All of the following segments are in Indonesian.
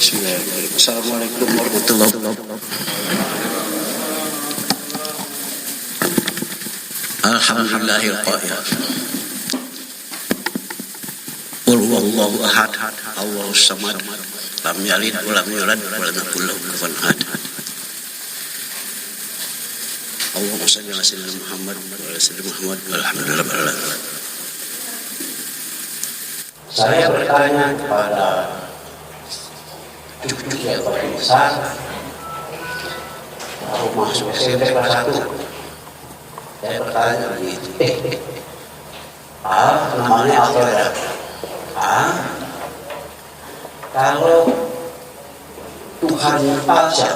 Bismillahirrahmanirrahim. Assalamualaikum warahmatullahi wabarakatuh. Alhamdulillahil qahhar. Qul huwallahu ahad, Allahus samad, lam yalid wa lam yulad wa lam yakul lahu kufuwan ahad. Allahumma shalli ala sayyidina Muhammad wa ala sayyidina Muhammad walhamdulillah rabbil alamin. Saya bertanya kepada cucu yang paling besar, baru masuk SMP kelas 1. Saya bertanya begitu, namanya apa ya? Kalau Tuhan aja,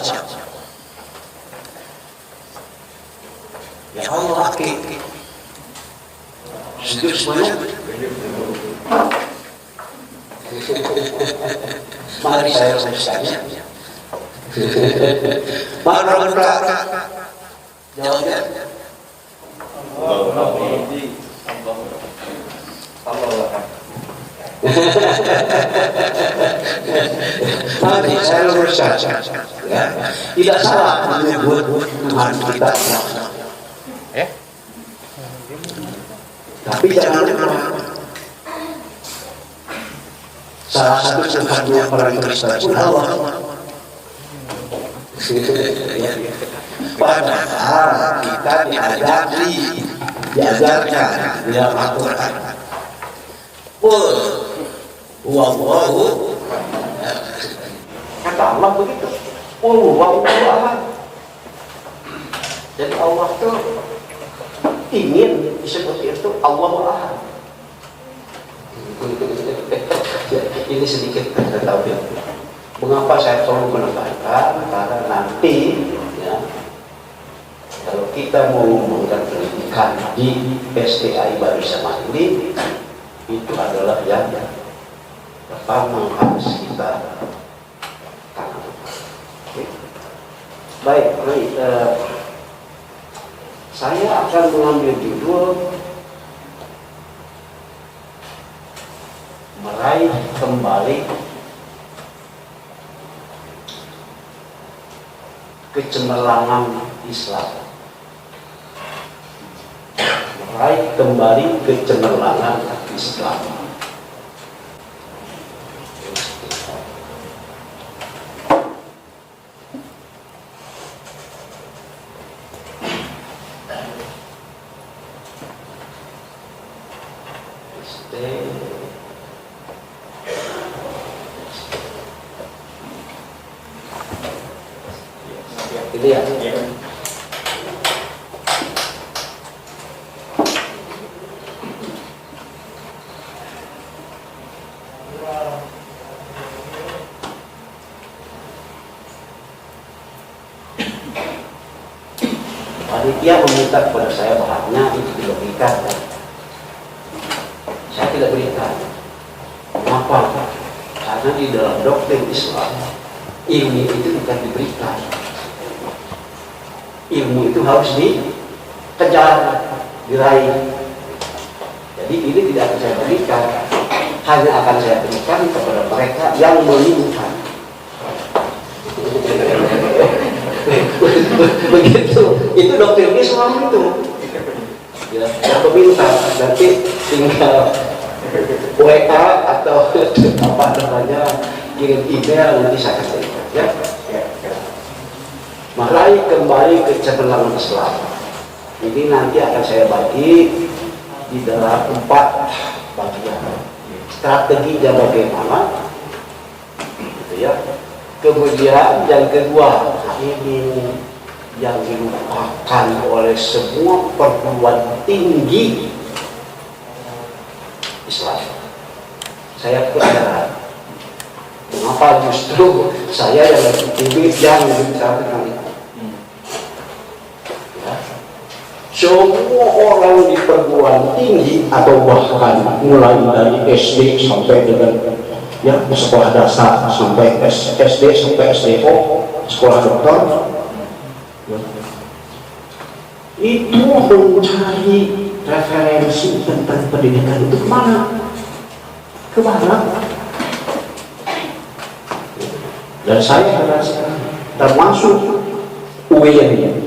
ya Allah akik. Setuju semuanya? Mari saya selesainya. Mana belakang? Jawabnya. Mari saya luruskan. Ya, tidak salah menyebut Tuhan kita. Tapi jangan salah satu Tuhannya orang Kristen Allah. Padahal kita diajarkan di dalam Al-Quran. Qul huwallahu, kata Allah begitu. Qul huwallahu ahad. Jadi Allah tuh ingin disebut itu Allahu ahad. Ini sedikit saya tahu ya. Mengapa saya perlu menekankan? Karena nanti ya, kalau kita mau menggunakan pendidikan di STAI Baru Sama ini, itu adalah yang pertama harus kita tanam. Baik, saya akan mengambil judul meraih kembali kecemerlangan Islam. Meraih kembali kecemerlangan Islam. Ini ya. Panitia meminta kepada saya bahannya itu diberikan. Saya tidak berikan. Kenapa? Karena di dalam doktrin Islam ilmu itu bukan diberikan. Ilmu itu harus dikejar, diraih. Jadi ini tidak akan saya berikan, hanya akan saya berikan kepada mereka yang menginginkan. Begitu, itu doktrin Islam itu. Ya, saya meminta nanti tinggal WA atau apa namanya kirim email nanti saya kasih. Ya. Meraih kembali kecemerlangan Islam. Ini nanti akan saya bagi di dalam 4 bagian. Strateginya bagaimana? Gitu ya. Kemudian yang kedua, ini yang dilupakan oleh semua perguruan tinggi Islam. Saya penasaran. Mengapa justru saya yang lebih tinggi yang bicara tentang itu? Ya. Semua orang di perguruan tinggi atau bahkan mulai dari SD sampai dengan ya sekolah dasar sampai SD sampai SDO, sekolah dokter, ya. Itu mencari referensi tentang pendidikan itu kemana? Dan saya termasuk UIN,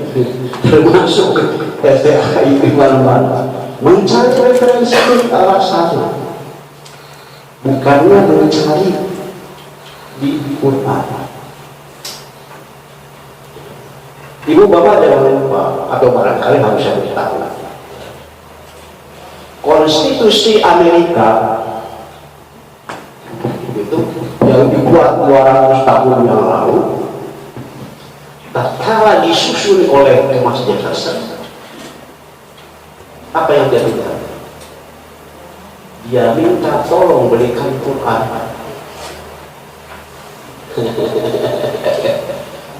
termasuk STAI di mana-mana, mencari referensi ke arah sana, bukannya mencari di Quran. Ibu bapak jangan lupa, atau barangkali harus saya beritahu, konstitusi Amerika itu yang dibuat 200 tahun yang lalu, tatkala disusun oleh Thomas Jefferson, apa yang dia minta? Dia minta tolong belikan Quran.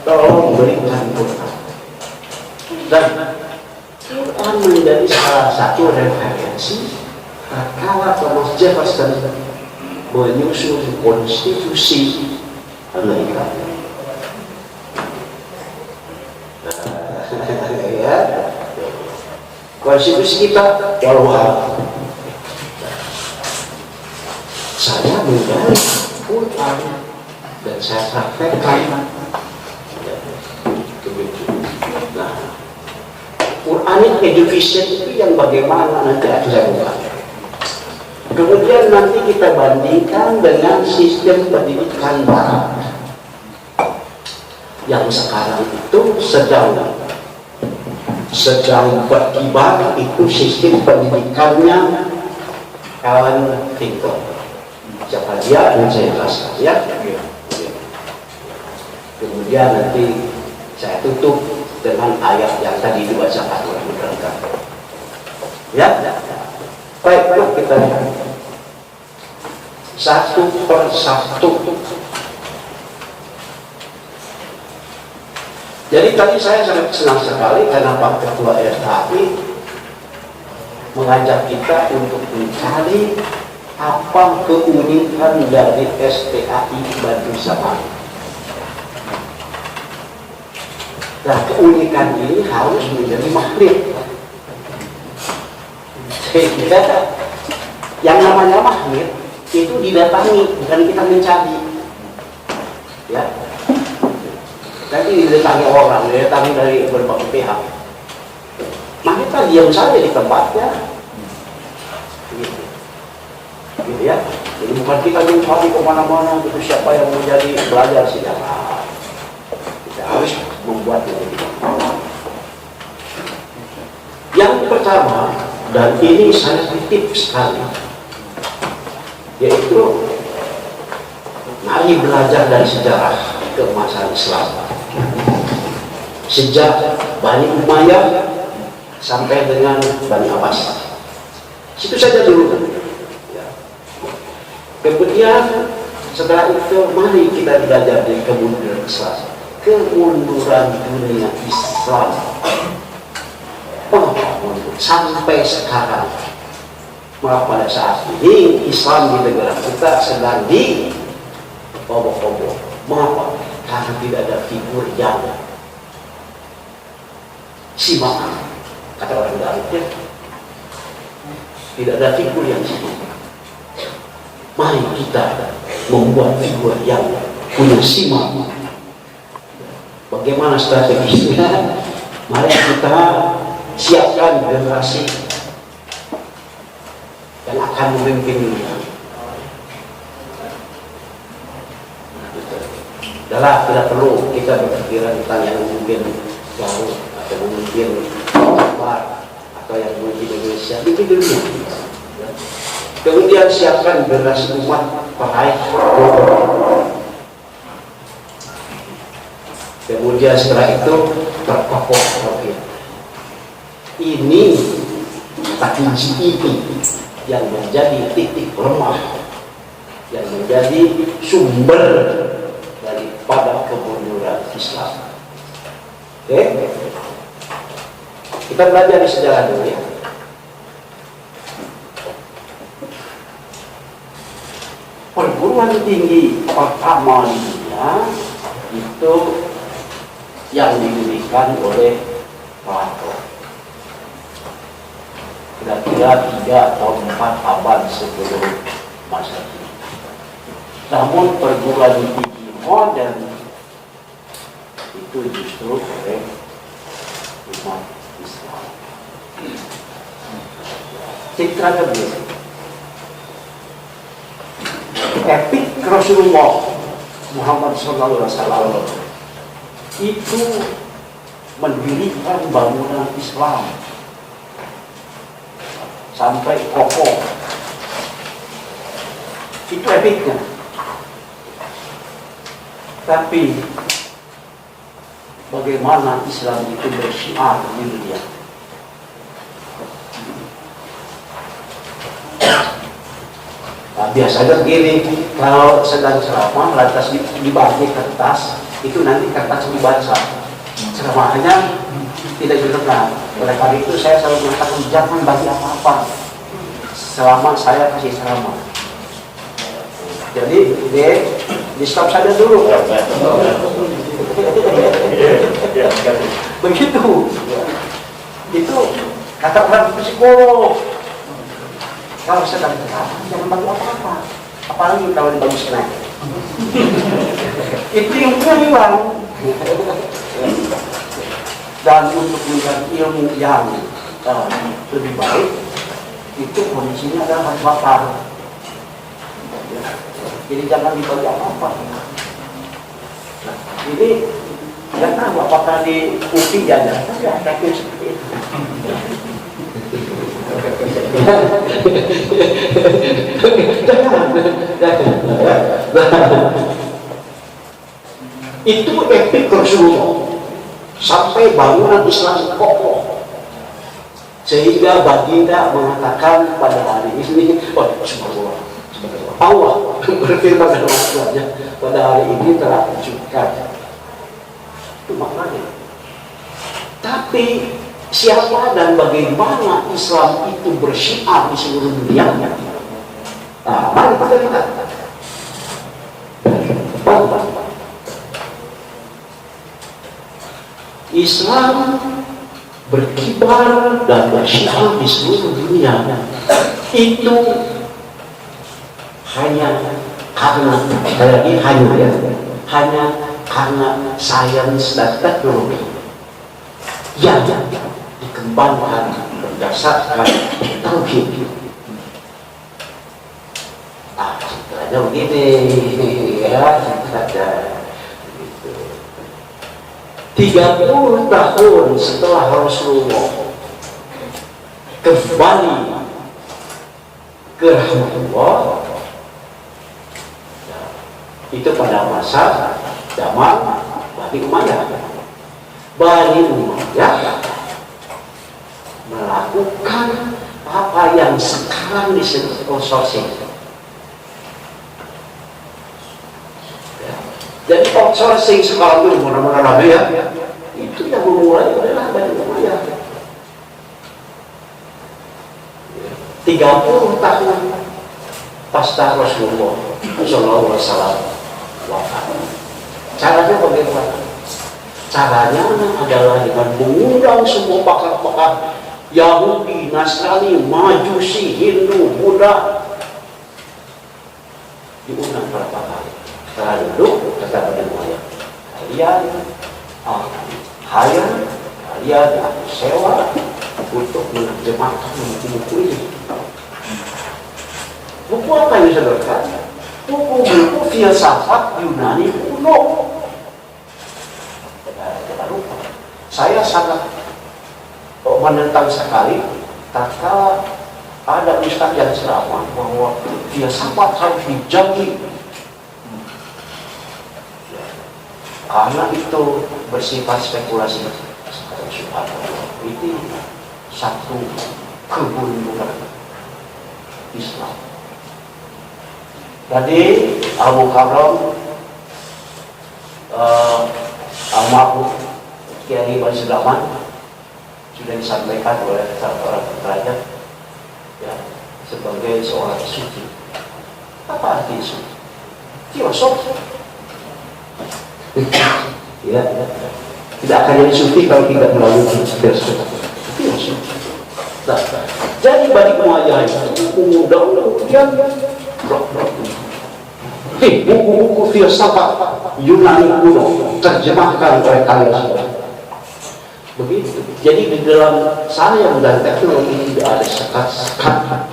Tolong berikan Quran. Dan Quran menjadi salah satu referensi tatkala Thomas Jefferson menyusun konstitusi Amerika. Ya, konstitusi kita walau saya menggali Quran dan saya praktekkan. Nah, Quranic education itu yang bagaimana nanti akan saya buka. Kemudian nanti kita bandingkan dengan sistem pendidikan Barat yang sekarang itu sedang berkibar, itu sistem pendidikannya kawan Victor. Siapa dia? Yang saya jelaskan ya. Kemudian nanti saya tutup dengan ayat yang tadi dibacakan oleh mereka. Ya, baik, kita lihat satu per satu. Jadi tadi saya sangat senang sekali karena Pak Ketua RKI mengajak kita untuk mencari apa keunikan dari STAI Bandung Sabang. Nah, keunikan ini harus menjadi magnet. Sehingga yang namanya magnet itu didatangi, bukan kita mencari. Ya, tapi didatangi orang, didatangi dari berbagai pihak. Magnet kan diam saja di tempatnya. Gitu ya. Jadi bukan kita mencari kemana-mana, itu siapa yang menjadi belajar sejarah. Kita harus membuat itu. Yang pertama, dan ini saya titip sekali, yaitu mari belajar dari sejarah keemasan Islam sejak Bani Umayyah sampai dengan Bani Abbas. Situ saja dulu. Ya. Kemudian setelah itu mari kita belajar dari kemunduran Islam, kemunduran dunia Islam sampai sekarang. Maka pada saat ini Islam di negara kita sedang di obok-obok. Mengapa? Karena tidak ada figur yang simak, kata orang Garut ya. Tidak ada figur yang simak. Mari kita membuat figur yang punya simak. Bagaimana strateginya? Mari kita siapkan generasi yang akan memimpin dunia. Adalah tidak perlu kita berpikiran tentang yang mungkin jauh atau mungkin luar atau yang mungkin Indonesia, mungkin dunia. Kemudian siapkan generasi umat peraih global. Kemudian setelah itu berkokoh tauhid. Ini tapi ini yang menjadi titik lemah, yang menjadi sumber daripada kemunduran Islam. Oke? Kita belajar di sejarah dulu ya. Perguruan tinggi pertama di dunia itu yang didirikan oleh Plato. Kira-kira 3 atau 4 abad sebelum Masehi. Namun perguruan tinggi modern justru oleh umat Islam. Citranya biasa. Epik Rasulullah Muhammad SAW itu mendirikan bangunan Islam sampai kokoh. Itu epiknya. Tapi bagaimana Islam itu bersyiar di dunia? Nah, biasanya begini, kalau sedang ceramah lantas dibagi kertas, itu nanti kertas dibaca. Ceramahnya tidak direkam. Oleh karena itu saya selalu mengatakan jangan bagi apa-apa selama saya kasih ceramah. Jadi di stop saja dulu. Begitu. Itu kata orang psikolog. Kalau sedang ceramah jangan bagi apa-apa. Apalagi kalau dibagi snack. Itu yang hilang. Dan untuk mencari ilmu yang lebih baik, itu kondisinya adalah harus lapar. Jadi jangan dibagi apa-apa. Ini tidak tahu apakah di UPI ada, tapi ada seperti itu. Itu epik Rasulullah sampai bangunan Islam kokoh, sehingga baginda mengatakan pada hari ini, subhanallah, Allah berfirman dalam Al-Qur'an, pada hari ini telah wujudkan. Itu maknanya. Tapi siapa dan bagaimana Islam itu bersyiar di seluruh dunia? Nah, mari kita lihat. Islam berkibar dan bersyiar di seluruh dunia itu hanya karena hanya karena sains dan teknologi yang dikembangkan berdasarkan tauhid. Ceritanya begini ya, ceritanya 30 tahun setelah Rasulullah kembali ke rahmatullah, itu pada masa zaman Bani Umayyah. Bani Umayyah melakukan apa yang sekarang disebut outsourcing. Jadi outsourcing sekarang itu mana-mana rame ya, itu yang memulai adalah Bani Umayyah. 30 tahun pasca Rasulullah SAW wafat. Caranya bagaimana? Caranya adalah dengan mengundang semua pakar-pakar Yahudi, Nasrani, Majusi, Hindu, Buddha, diundang berapa kali. Setelah duduk, kata Bani Umayyah, kalian aku sewa untuk menerjemahkan buku-buku ini. Buku apa yang disadarkan? Buku-buku filsafat Yunani kuno. Jangan lupa, saya sangat menentang sekali tatkala ada ustaz yang ceramah bahwa filsafat harus dijauhi karena itu bersifat spekulasi. Itu satu kebuntuan Islam. Jadi Abu Karam almarhum Kiai Bani Sudaman sudah disampaikan oleh seorang derajat ya, sebagai seorang suci. Apa arti suci? Filosofi. Ya, tidak akan jadi sufi kalau tidak melalui filosofi. Nah, jadi Bani Umayyah itu mengundang buku-buku filsafat Yunani kuno diterjemahkan oleh kalian semua. Begitu. Jadi di dalam saya dan teknologi tidak ada sekat-sekat.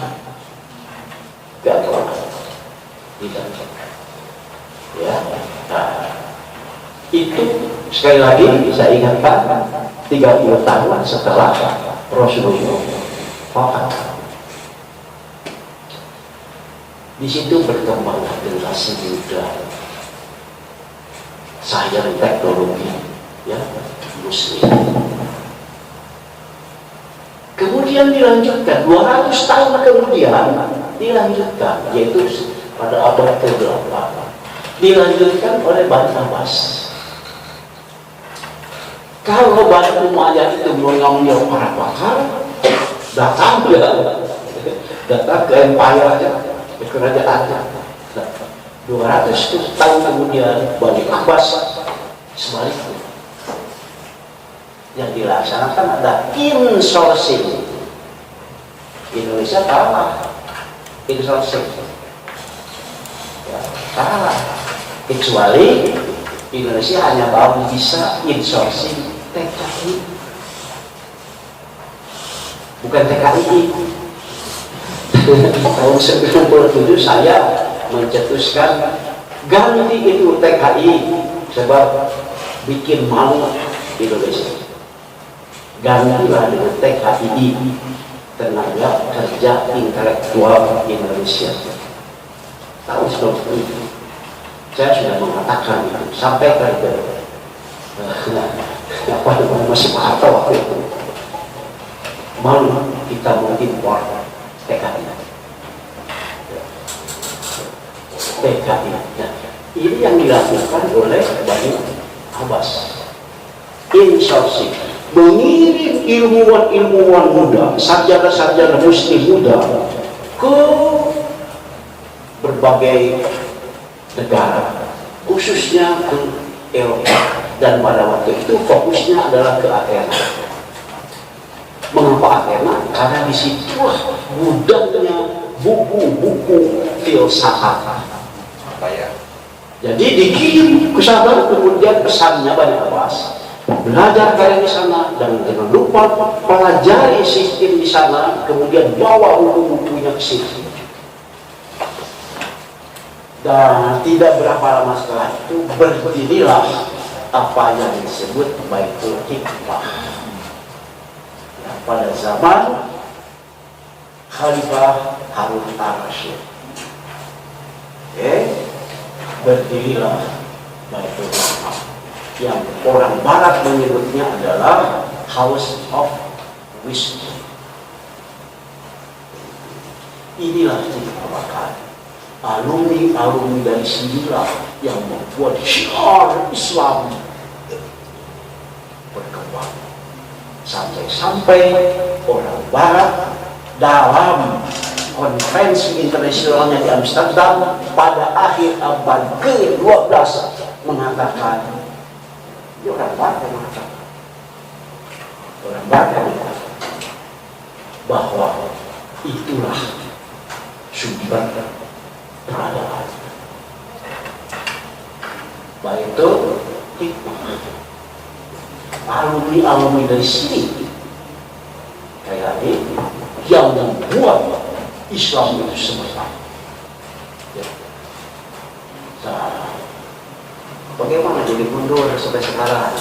Tidak ada. Tidak. Ya. Nah, itu sekali lagi saya ingatkan 30 tahun setelah Rasulullah wafat. Di situ berkembang generasi muda, sains teknologi, ya, muslim. Kemudian dilanjutkan 200 tahun kemudian dilanjutkan, yaitu pada abad ke-8 dilanjutkan oleh Bani Abbas. Kalau Bani Umayyah itu mengambil para pakar, datang ke empire-nya, ke kerajaannya. 200 tahun kemudian Bani Abbas sebaliknya. Yang dilaksanakan ada insourcing. Indonesia kalah insourcing, ya, kalah. Kecuali Indonesia hanya baru bisa insourcing TKI, bukan TKI. Tahun 97 saya mencetuskan ganti itu TKI sebab bikin malu Indonesia. Gantilah dengan TKI, tenaga kerja intelektual Indonesia. Tahun 97 saya sudah mengatakan itu, sampaikan ke masih Pak Harto waktu itu, malu kita mengimpor TKI. Nah, ini yang dilakukan oleh Bani Abbas, insourcing, mengirim ilmuwan-ilmuwan muda, sarjana-sarjana muslim muda ke berbagai negara, khususnya ke Eropa, dan pada waktu itu fokusnya adalah ke Athena. Mengapa Athena? Karena di situlah gudangnya buku-buku filsafat. Jadi dikirim ke sana, kemudian pesannya Bani Abbas, belajar kalian di sana dan jangan lupa pelajari sistem di sana, kemudian bawa buku-bukunya ke sini. Dan tidak berapa lama setelah itu berdirilah apa yang disebut Baitul Hikmah. Ya, pada zaman Khalifah Harun al-Rashid, berdirilah Baitul Hikmah yang orang Barat menyebutnya adalah House of Wisdom. Inilah merupakan alumni dari sinilah yang membuat syiar Islam berkembang sampai orang Barat dalam konferensi internasionalnya di Amsterdam pada akhir abad ke-12 mengatakan, orang Barat bahwa itulah sumber peradaban. Baitul Hikmah. Alumni dari sini kayak ini yang membuat Islam itu semesta. Ya. Nah, bagaimana jadi mundur sampai sekarang?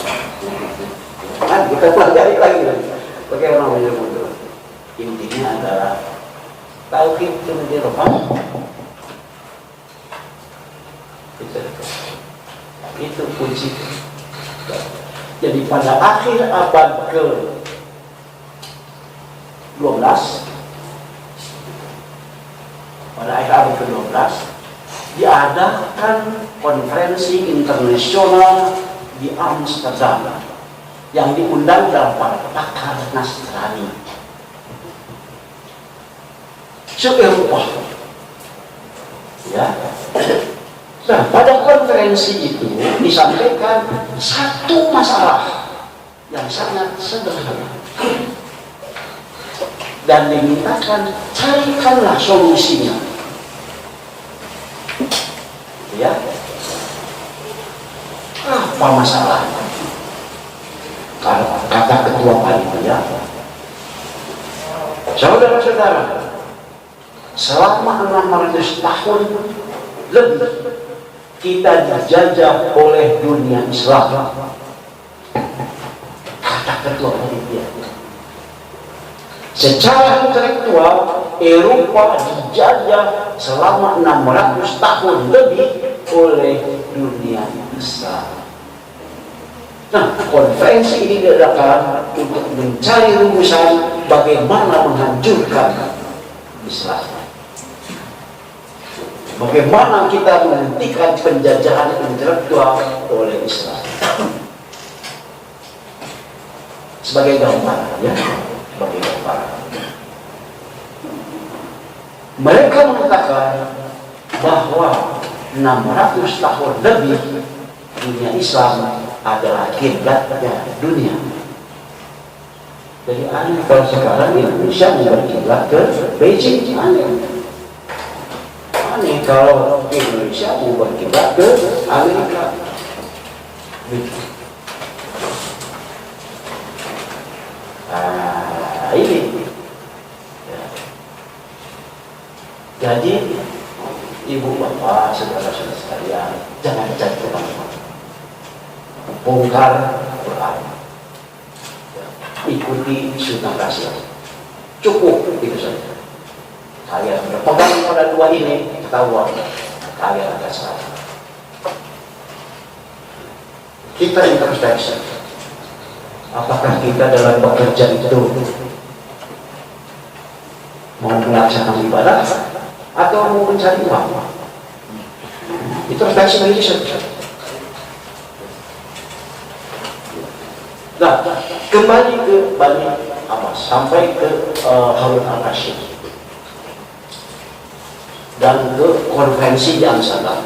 Kan kita pelajari lagi. Bagaimana menjadi mundur? Intinya adalah tauhid itu menjadi rohani. Itu kunci. Jadi pada akhir abad ke-12, diadakan konferensi internasional di Amsterdam yang diundang dalam para pakar Nasrani se-Eropa. Ya. Nah, pada konferensi itu disampaikan satu masalah yang sangat sederhana dan dimintakan carikanlah solusinya. Ya, Apa masalahnya? Kata ketua panitia, saudara-saudara, selama 600 tahun lebih kita dijajah oleh dunia Islam. Kata ketua panitia, secara intelektual Eropa dijajah selama 600 tahun lebih oleh dunia Islam. Nah, konferensi ini diadakan untuk mencari rumusan bagaimana menghancurkan Islam. Bagaimana kita menghentikan penjajahan intelektual oleh Islam. Sebagai gambaran, ya, sebagai gambaran. Mereka mengatakan bahwa 600 tahun lebih dunia Islam adalah kiblatnya dunia. Jadi aneh kalau sekarang Indonesia berkiblat ke Beijing. Aneh kalau Indonesia berkiblat ke Amerika. Ini. Jadi ibu bapak saudara-saudara sekalian, jangan cari teman-teman. Bongkar Quran, ikuti sunnah Rasul, cukup itu saja. Kalian berpegang pada dua ini, ketahuan kalian akan selamat. Kita introspeksi, apakah kita dalam bekerja itu mau melaksanakan ibadah atau mau mencari uang? Introspeksi diri saja. Nah, kembali ke Bani Abbas sampai ke Harun al-Rashid dan ke konferensi di Amsterdam.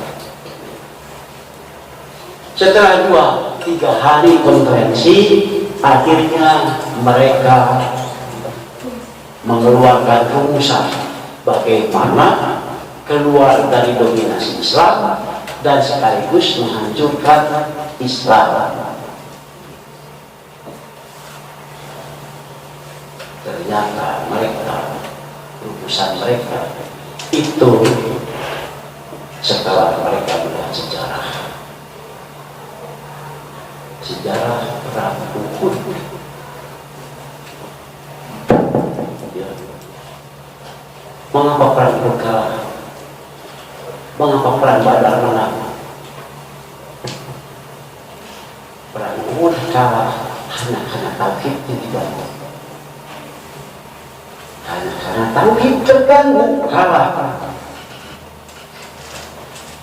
Setelah 2-3 hari konferensi, akhirnya mereka mengeluarkan rumusan bagaimana keluar dari dominasi Islam dan sekaligus menghancurkan Islam. Ternyata rumusan mereka itu setelah mereka melihat sejarah perang Uhud, ya. Mengapa perang Uhud kalah? Mengapa perang Badar menang? Perang Uhud kalah hanya karena tauhid yang dibangun. Karena tauhid terganggu, kalah.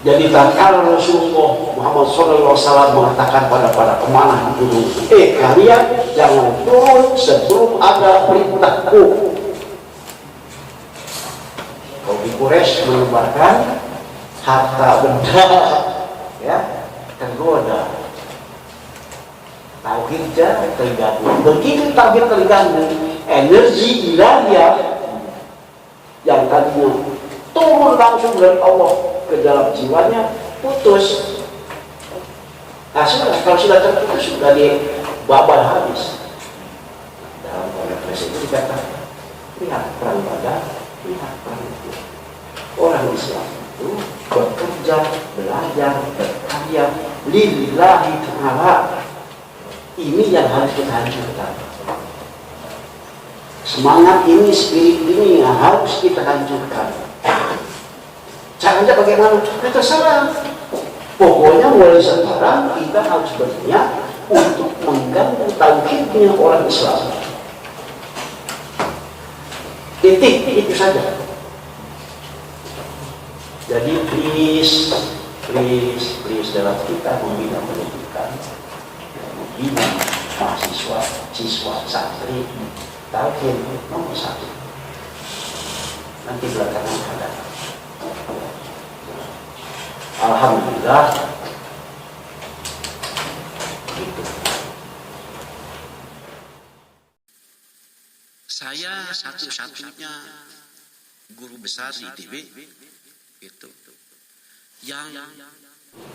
Jadi tatkala Rasulullah Muhammad SAW mengatakan pada para pemanah gunung, kalian jangan turun sebelum ada perintahku. Kaum Quraisy menebarkan harta benda, ya, tergoda. Tauhidnya terganggu. Begitu tauhid terganggu, energi ilahiyah yang tadinya turun langsung dari Allah ke dalam jiwanya putus. Nah, kalau sudah terputus, sudah dibabal habis. Dalam konferensi itu dikatakan, lihat perang Badar, lihat perang itu. Orang Islam itu bekerja, belajar, berkarya lillahi ta'ala. Ini yang harus kita hancurkan. Semangat ini, spirit ini yang harus kita hancurkan. Caranya bagaimana? Terserah. Pokoknya mulai sekarang kita harus berniat untuk mengganggu tauhidnya orang Islam. Titik, itu saja. Jadi please dalam kita membina pendidikan, membina mahasiswa, siswa, santri, tauhid nomor 1. Nanti belakangan ada. Alhamdulillah gitu. Saya satu-satunya guru besar di ITB itu yang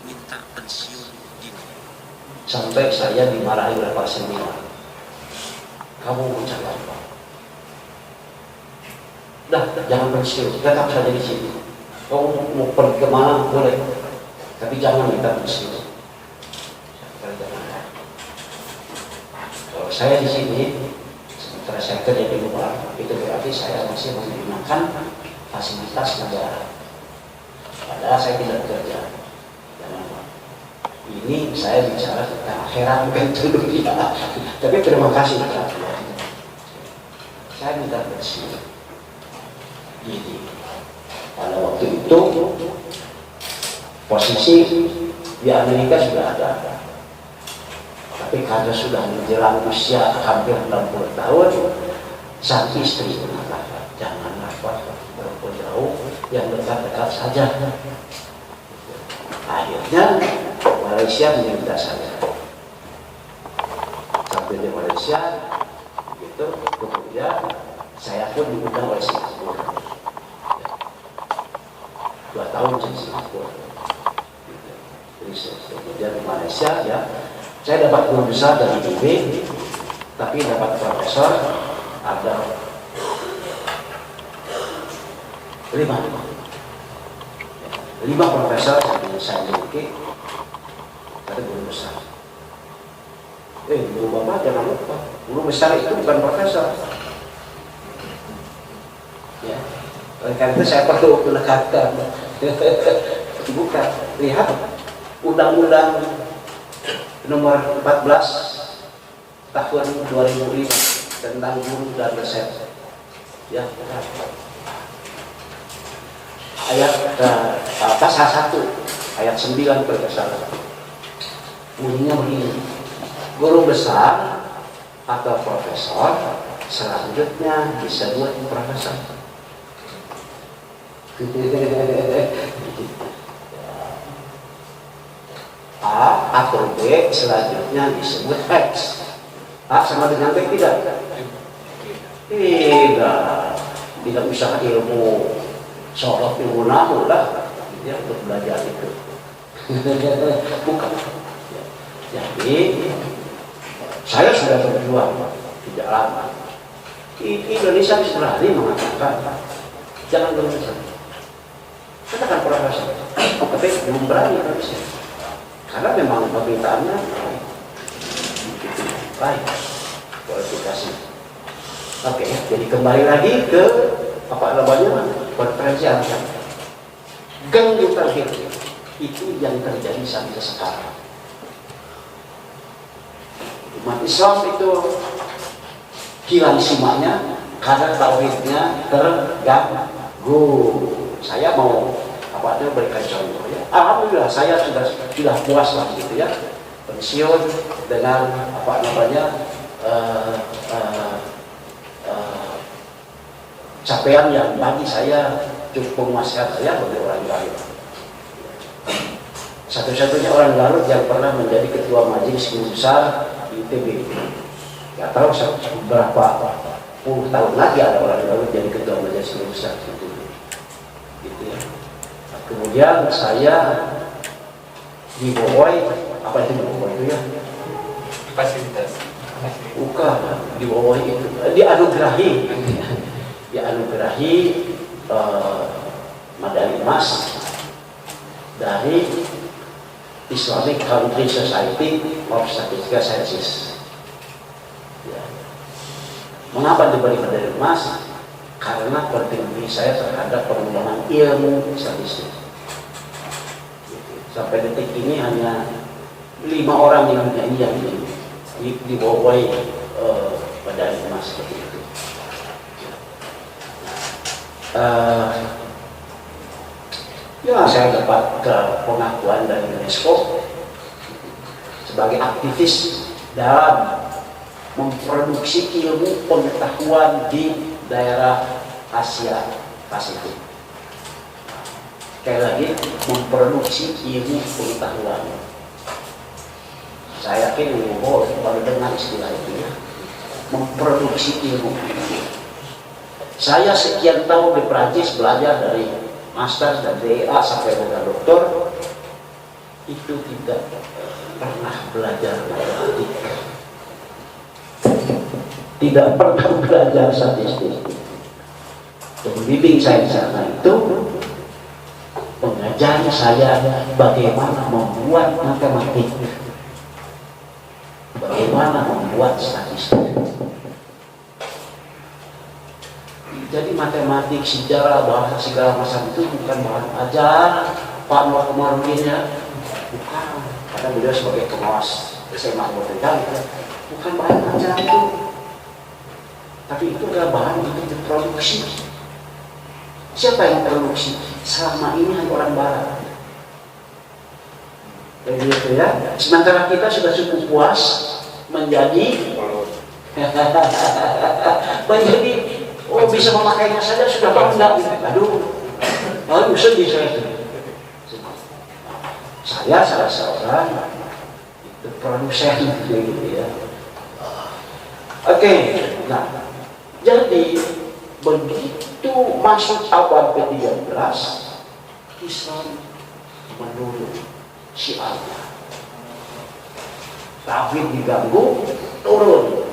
minta pensiun dini. Sampai saya dimarahi oleh Pak Senior. Kamu mau cari apa? Dah, jangan pensiun, tetap saja di sini. Kamu mau pergi kemana boleh, tapi jangan minta pensiun. Kalau saya di sini, sementara saya kerja di luar, itu berarti saya masih menggunakan fasilitas negara. Padahal saya tidak kerja. Ini saya bicara tentang akhirat bukan dunia. Tapi terima kasih. Saya minta pensiun. Jadi pada waktu itu posisi di Amerika sudah ada. Tapi karena sudah menjelang usia hampir 60 tahun, sang istri mengatakan, janganlah berapa jauh, yang dekat-dekat saja. Akhirnya Malaysia meminta saya. Sampai di Malaysia, gitu, kemudian saya pun diundang oleh Singapura. 2 tahun di Singapura. Jadi kemudian di Malaysia, ya, saya dapat guru besar dari IB, tapi dapat profesor ada 5 profesor yang saya miliki. Ada guru besar. Guru bapak jangan lupa, guru besar itu bukan profesor. Ya, oleh karena itu saya perlu menekankan. Bukan, lihat Undang-Undang Nomor 14 Tahun 2005 tentang guru dan dosen. Ya, ayat pasal 1 ayat 9 berkesalah. Bunyinya begini, guru besar atau profesor selanjutnya disebut profesor. A atau B selanjutnya disebut X. A sama dengan B tidak? Tidak bisa ilmu soal ilmu nahu lah, ya, untuk belajar itu. Bukan. Jadi saya sudah berjuang tidak lama. Indonesia berani mengatakan jangan berusaha. Katakan profesor, tapi belum berani Indonesia. Karena memang pemerintahannya baik kualifikasi. Oke, jadi kembali lagi ke apa namanya konferensi ASEAN. Gang yang terakhir itu yang terjadi sampai sekarang. Umat Islam itu hilang simaknya karena tauhidnya terganggu. Saya mau berikan contoh ya. Alhamdulillah saya sudah puas lah gitu ya, pensiun dengan capaian yang bagi saya cukup memuaskan saya bagi orang Garut. Satu-satunya orang Garut yang pernah menjadi ketua majelis guru besar di ITB. Gak tahu berapa puluh tahun lagi ada orang Garut jadi ketua majelis guru besar gitu ya. Kemudian saya dibawai, apa itu dibawai itu ya? Fasilitas. Bukan, dibawai itu, dianugerahi medali emas dari Islamic Country Society of Statistical Sciences. Ya. Mengapa diberi medali emas? Karena kontribusi saya terhadap pengembangan ilmu statistik. Sampai detik ini hanya 5 orang di dunia ini yang dibawai medali emas seperti itu. Ya, saya dapat pengakuan dari UNESCO sebagai aktivis dalam memproduksi ilmu pengetahuan di daerah Asia Pasifik. Sekali lagi, memproduksi ilmu pengetahuan. Saya yakin baru dengar istilah itu ya, memproduksi ilmu. Saya sekian tahun di Prancis belajar dari master dan DEA sampai dengan doktor, itu tidak pernah belajar matematik, tidak pernah belajar statistik. Pembimbing saya di sana itu mengajari saya bagaimana membuat matematik, bagaimana membuat statistik. Jadi matematik, sejarah, bahasa segala macam itu bukan bahan ajar Pak Nur Komarudin ya, bukan. Karena beliau sebagai pengawas SMA Botanikan, bukan bahan ajar itu. Tapi itu adalah bahan untuk diproduksi. Siapa yang produksi? Selama ini hanya orang Barat. Jadi itu ya. Sementara kita sudah cukup puas menjadi oh bisa memakainya saja sudah bangga. Aduh, sedih saya. Saya salah seorang itu produsen gitu ya. Oke, nah jadi begitu masuk abad ke-13, Islam menurun syiarnya. Tauhid diganggu, turun.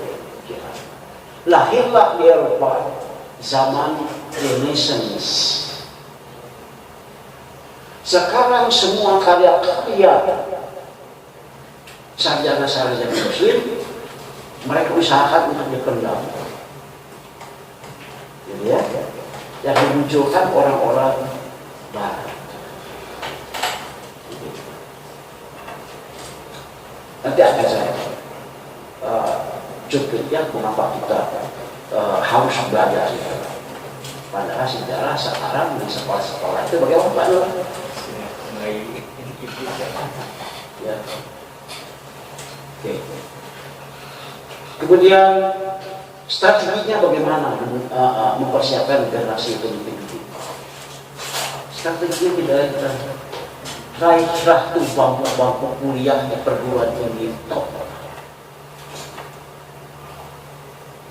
Lahirlah di Eropa zaman Renaissance. Sekarang semua karya-karya sarjana-sarjana Muslim mereka usahakan untuk dipendam. Jadi ya, yang dimunculkan orang-orang Barat. Nanti akan saya cukupnya mengapa kita harus belajar sejarah. Padahal sejarah sekarang di sekolah-sekolah itu bagaimana Pak Nur? Ya. Oke. Kemudian strateginya bagaimana mempersiapkan generasi pemimpin itu? Strateginya tidak raih tuh bangku kuliah di perguruan tinggi top.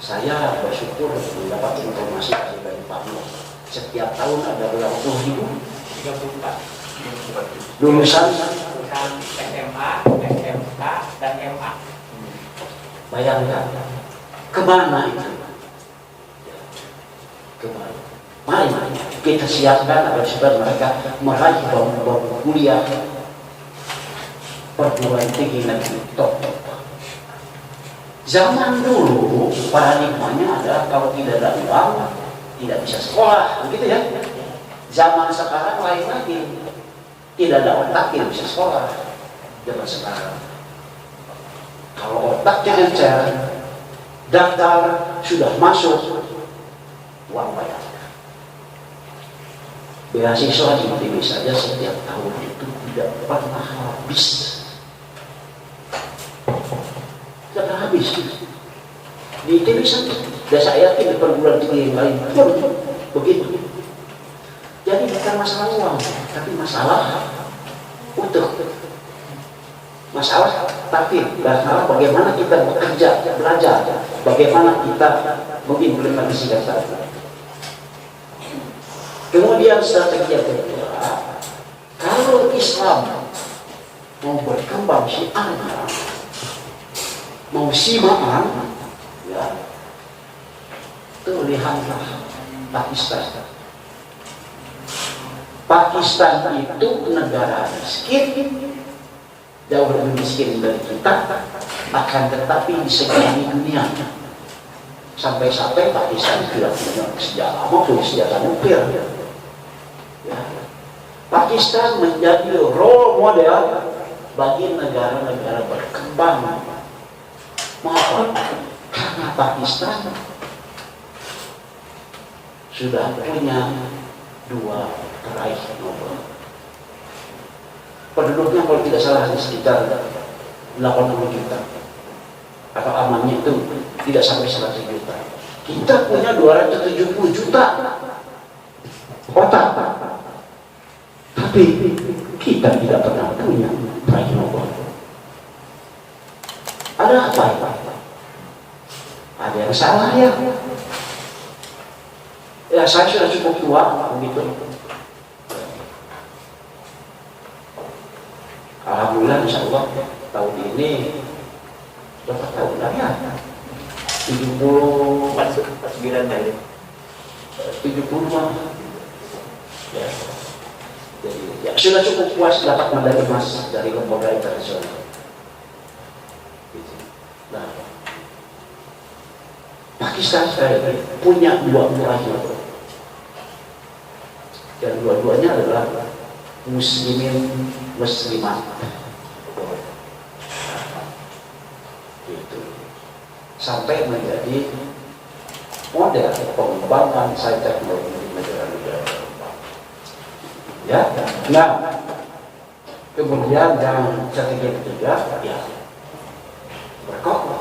Saya bersyukur mendapat informasi dari Pak Nur. Setiap tahun ada berapa puluh ribu? 34. Lulusan SMA, SMK, dan MA. Bayangkan, kemana itu? Kemana? Mari kita siapkan agar supaya mereka meraih bangku kuliah perguruan tinggi negeri top. Zaman dulu paradigmanya adalah kalau tidak ada uang tidak bisa sekolah, begitu ya. Zaman sekarang lain lagi, tidak ada otak tidak bisa sekolah. Zaman sekarang kalau otaknya encer, daftar sudah masuk, uang bayar. Beasiswa di ITB saja setiap tahun itu tidak pernah habis. Tidak habis. Di ITB saja. Dan saya yakin di perguruan tinggi yang lain pun begitu. Jadi bukan masalah uang, tapi masalah untuk masalah takdir, masalah bagaimana kita bekerja, belajar, bagaimana kita mengimplementasikan tadi. Kemudian strategi yang kedua, kalau Islam mau berkembang syiarnya, mau simaan, ya, itu lihatlah Pakistan. Pakistan itu negara miskin, jauh lebih miskin dari kita, akan tetapi disegani dunia. Sampai-sampai Pakistan tidak punya sejarah, maupun sejarah nuklir. Ya. Pakistan menjadi role model bagi negara-negara berkembang. Mengapa? Karena Pakistan sudah punya 2 peraih Nobel. Penduduknya kalau tidak salah sekitar 80 juta. Atau amannya itu tidak sampai 100 juta. Kita punya 270 juta otak. Tapi kita tidak pernah punya peraih Nobel. Ada apa? Ada yang salah ya? Ya saya sudah cukup tua begitu. Alhamdulillah insya Allah tahun tahun ini berapa tahun lah ya? 70 49 kali. 70 mah. Ya. Jadi ya, sudah cukup puas dapat medali emas dari lembaga internasional. Nah, Pakistan sekarang punya dua murahnya, dan dua-duanya adalah muslimin muslimat. Gitu. Sampai menjadi model pengembangan sains teknologi di negara-negara. Ya, nah, kemudian yang ketiga, ya, berkah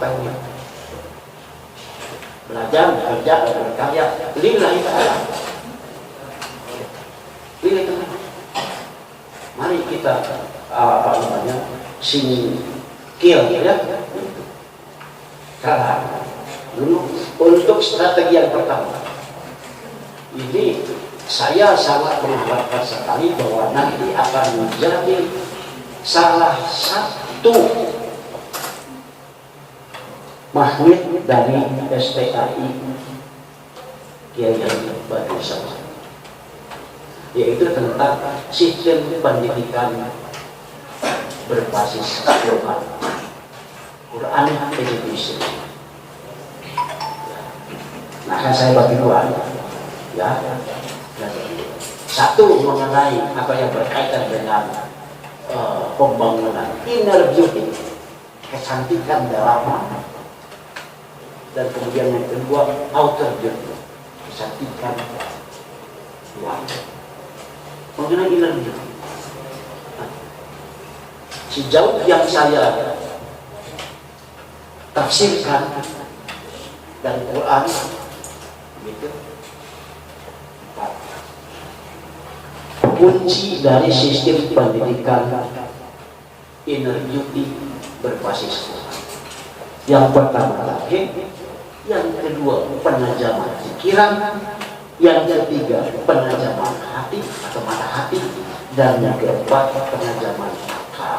belajar, bekerja, berkarya, lillahi ta'ala. Lillahi ta'ala. Mari kita singkir ya. Karena dulu untuk strategi yang pertama, ini saya sangat mengharapkan sekali bahwa nanti akan menjadi salah satu magnet dari STAI Kiai Haji Badrul Samad, yaitu tentang sistem pendidikan berbasis Quran Education. Nah, kan saya bagi dua ya. Satu mengenai apa yang berkaitan dengan pembangunan inner beauty, kecantikan dalam, dan kemudian yang kedua outer beauty, kecantikan luar. Mengenai inner beauty, sejauh yang saya tafsirkan dari Quran gitu, kunci dari sistem pendidikan inner beauty berbasis Quran. Yang pertama tauhid, yang kedua penajaman pikiran, yang ketiga penajaman hati atau mata hati, dan yang keempat penajaman akal.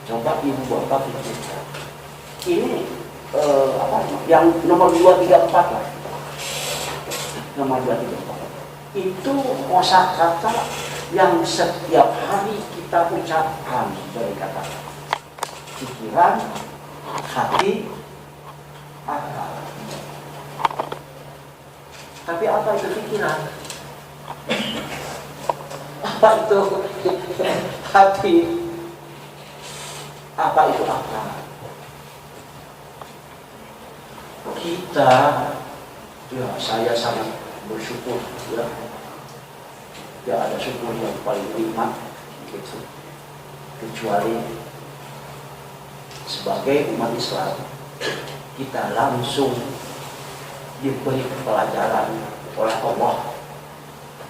Coba ibu bapak pikirkan. Ini yang nomor 2, 3, 4 lah. Nomor 2, 3, 4. Itu kosakata yang setiap hari kita ucapkan dari kata pikiran, hati, akal. Tapi apa itu pikiran? Apa itu hati? Apa itu akal? Kita, ya saya sangat bersyukur ya. Ya ada syukur yang paling nikmat gitu. Kecuali sebagai umat Islam kita langsung diberi pelajaran oleh Allah.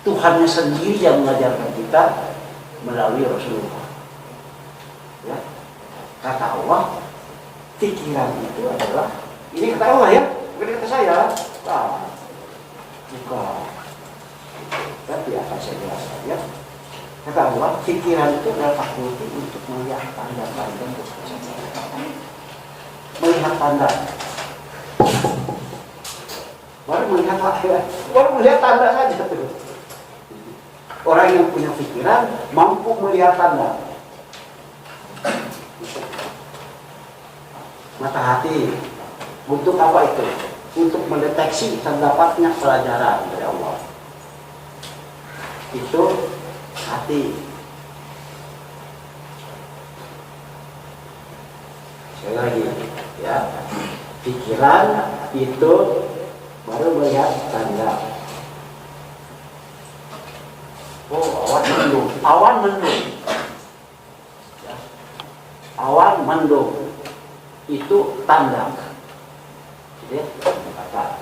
Tuhannya sendiri yang mengajarkan kita melalui Rasulullah. Ya. Kata Allah, pikiran itu adalah, ini kata Allah ya, bukan kata saya. Nah, bukan. Tapi akan saya jelaskan ya. Kata Allah, pikiran itu adalah fakulti untuk melihat tanda-tanda. Melihat tanda. Baru melihat tanda saja tuh. Orang yang punya pikiran mampu melihat tanda. Mata hati, untuk apa itu? Untuk mendeteksi terdapatnya pelajaran dari Allah. Itu hati. Sekali lagi, ya. Pikiran itu baru melihat tanda. Oh, awan mendung. Awan mendung. Ya. Awan mendung. Itu tanda. Jadi, kata.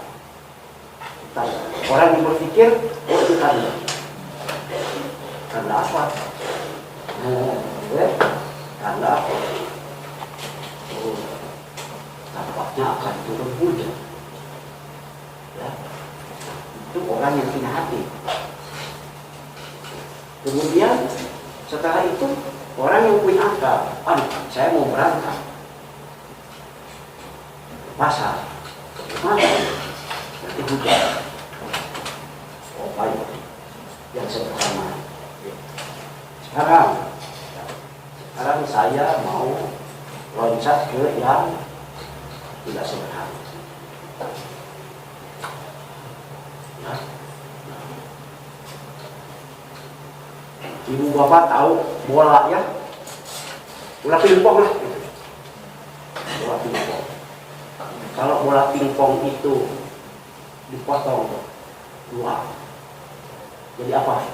Tanda. Orang yang berpikir, oh itu tanda. Tanda apa? Tanda apa? Oh, tampaknya akan turun hujan. Ya. Itu orang yang punya hati. Kemudian setelah itu orang yang punya akal, saya mau berangkat ke pasar, mana? Nanti hujan. Oh baik, yang sederhana. Sekarang saya mau loncat ke yang tidak sederhana. Ya. Ibu bapak tahu bola ya, bola pingpong lah. Bola pingpong. Kalau bola pingpong itu dipotong dua, jadi apa?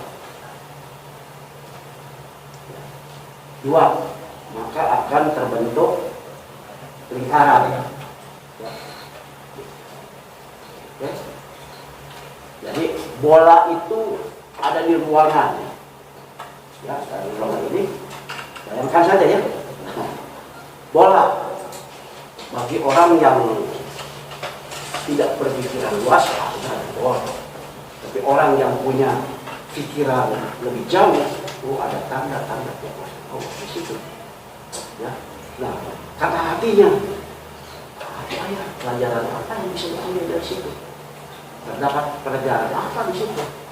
Dua, maka akan terbentuk lingkaran. Ya. Jadi bola itu ada di ruangan. Ya, dari ruangan ini, bayangkan saja ya, bola bagi orang yang tidak berpikiran luas ada bola, tapi orang yang punya pikiran lebih jauh, ada tanda-tanda yang di situ. Ya, nah kata hatinya, ayah pelajaran apa yang bisa diambil dari situ? Terdapat pelajaran apa di situ?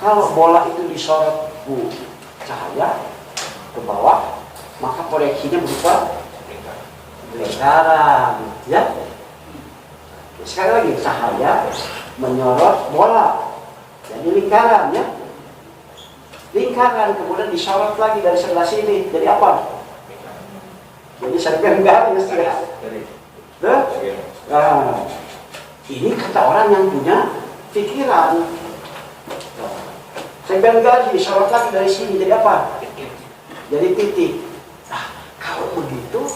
Kalau bola itu disorot cahaya ke bawah, maka proyeksinya berupa lingkaran, ya. Sekali lagi, cahaya menyorot bola, jadi lingkaran, ya. Lingkaran kemudian disorot lagi dari sebelah sini, jadi apa? Jadi serpihan garis, ya. Nah, ini kata orang yang punya pikiran. Serpihan garis disorot lagi dari sini, jadi apa? Jadi titik. Nah, kalau begitu,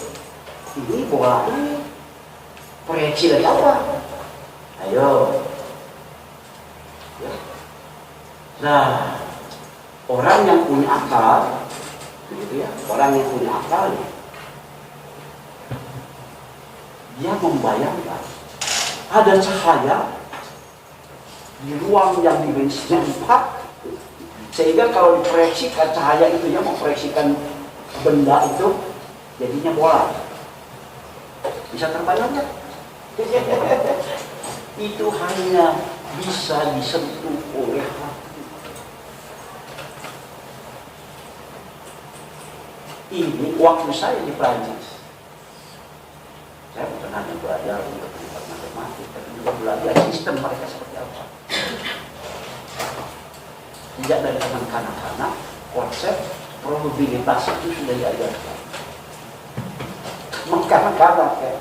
ini bola ini proyeksi dari apa? Ayo. Ya. Nah, orang yang punya akal, begitu ya, orang yang punya akal, dia membayangkan ada cahaya di ruang yang dimensinya 4. Sehingga kalau diproyeksikan cahaya itu yang memproyeksikan benda itu jadinya bola. Bisa terbayangkan? Itu hanya bisa disentuh oleh hati. Ini waktu saya di Prancis. Saya bukan hanya belajar untuk matematik, tapi juga belajar sistem mereka seperti apa. Sejak dari zaman kanak-kanak, konsep probabilitas itu sudah diajarkan. Mengkanak-kanak ya.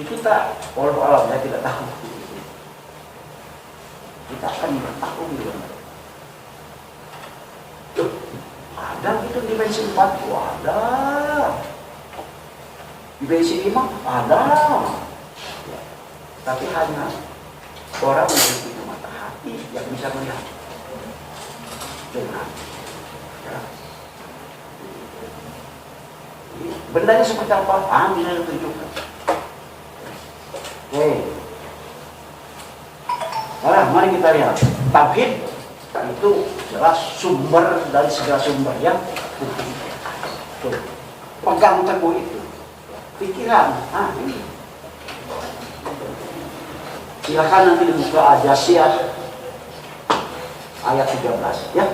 Kita, walau alam saya tidak tahu. Kita akan bertakung dengan mereka. Ada gitu dimensi 4, ada. Dimensi 5, ada. Ya. Tapi hanya orang yang punya mata hati yang bisa melihat. Dengan ya. Bendanya seperti apa? Bisa tunjukkan. Nah, mari kita lihat. Tauhid itu jelas sumber dari segala sumber ya. Tuh. Pegang teguh itu. Pikiran. Ini. Silakan nanti dibuka Al-Jasiyah ayat 13 ya.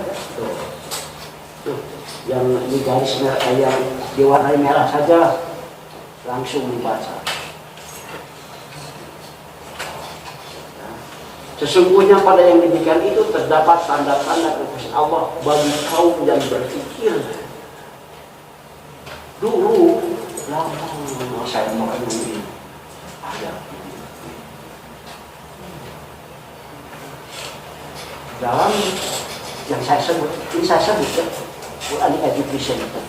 Tuh. Yang di garis merah, yang diwarnai merah saja langsung dibaca. Sesungguhnya pada yang demikian itu terdapat tanda-tanda kekuasaan Allah bagi kaum yang berpikir. Dulu lama saya mengenai ayat ini. Dalam yang saya sebut, ini saya sebut ya, Quran Education itu.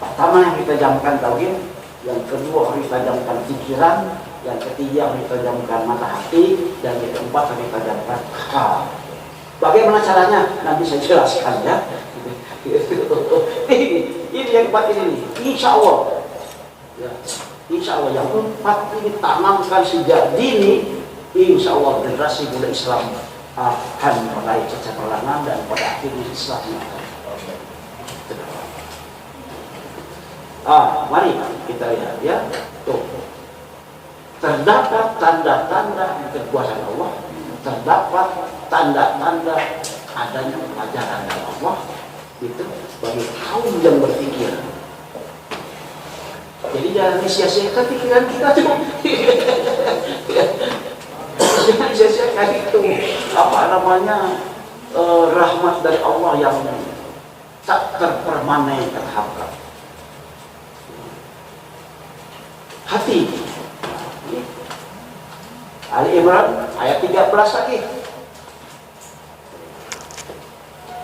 Pertama yang kita jamkan tauhid, yang kedua kita jamkan pikiran, yang ketiga kita jamkan mata hati, dan yang keempat kita jamkan akal. Bagaimana caranya? Nanti saya jelaskan ya. Ini yang empat ini, insya Allah. Ya, insya Allah yang empat ini tanamkan sejak dini. insya Allah generasi muda Islam akan meraih kecerdasan dan pada akhirnya Islam akan terdapat. Mari kita lihat ya. Tuh. Terdapat tanda-tanda kekuasaan Allah, terdapat tanda-tanda adanya pelajaran dari Allah itu bagi kaum yang berpikir. Jadi jangan sia-siakan pikiran kita tuh. Jangan sia-siakan itu apa namanya rahmat dari Allah yang tak terpermanen terhapus. Hati. Ali Imran ayat 13 lagi.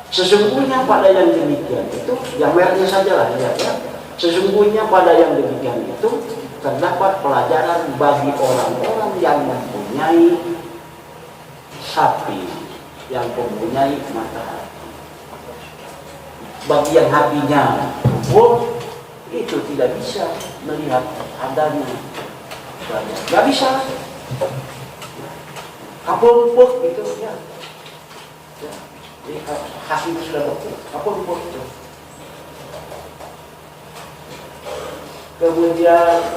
Sesungguhnya pada yang demikian itu, yang merahnya sajalah ya. Sesungguhnya pada yang demikian itu terdapat pelajaran bagi orang-orang yang mempunyai hati, yang mempunyai mata. Bagi yang hatinya itu tidak bisa melihat adanya pelajaran. Gak bisa. Kapul gitu ya. Jadi hati itu sudah betul. Kapul itu. Kemudian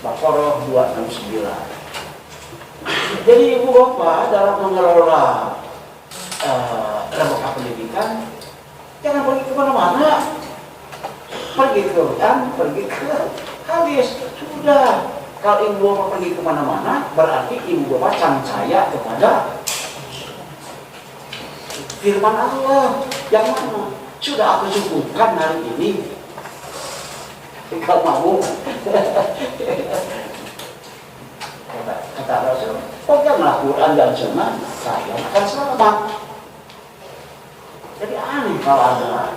Baqarah 269. Jadi ibu bapak dalam mengelola lembaga pendidikan jangan pergi kemana-mana. Pergi ke hutan, pergi ke habis sudah. Kalau ibu bapak pergi kemana-mana berarti ibu bapak percaya kepada firman Allah yang mana sudah aku sebutkan hari ini. Kalau mau kata Rasul, peganglah Quran dan Sunnah, saya akan selamat. Jadi aneh kalau ada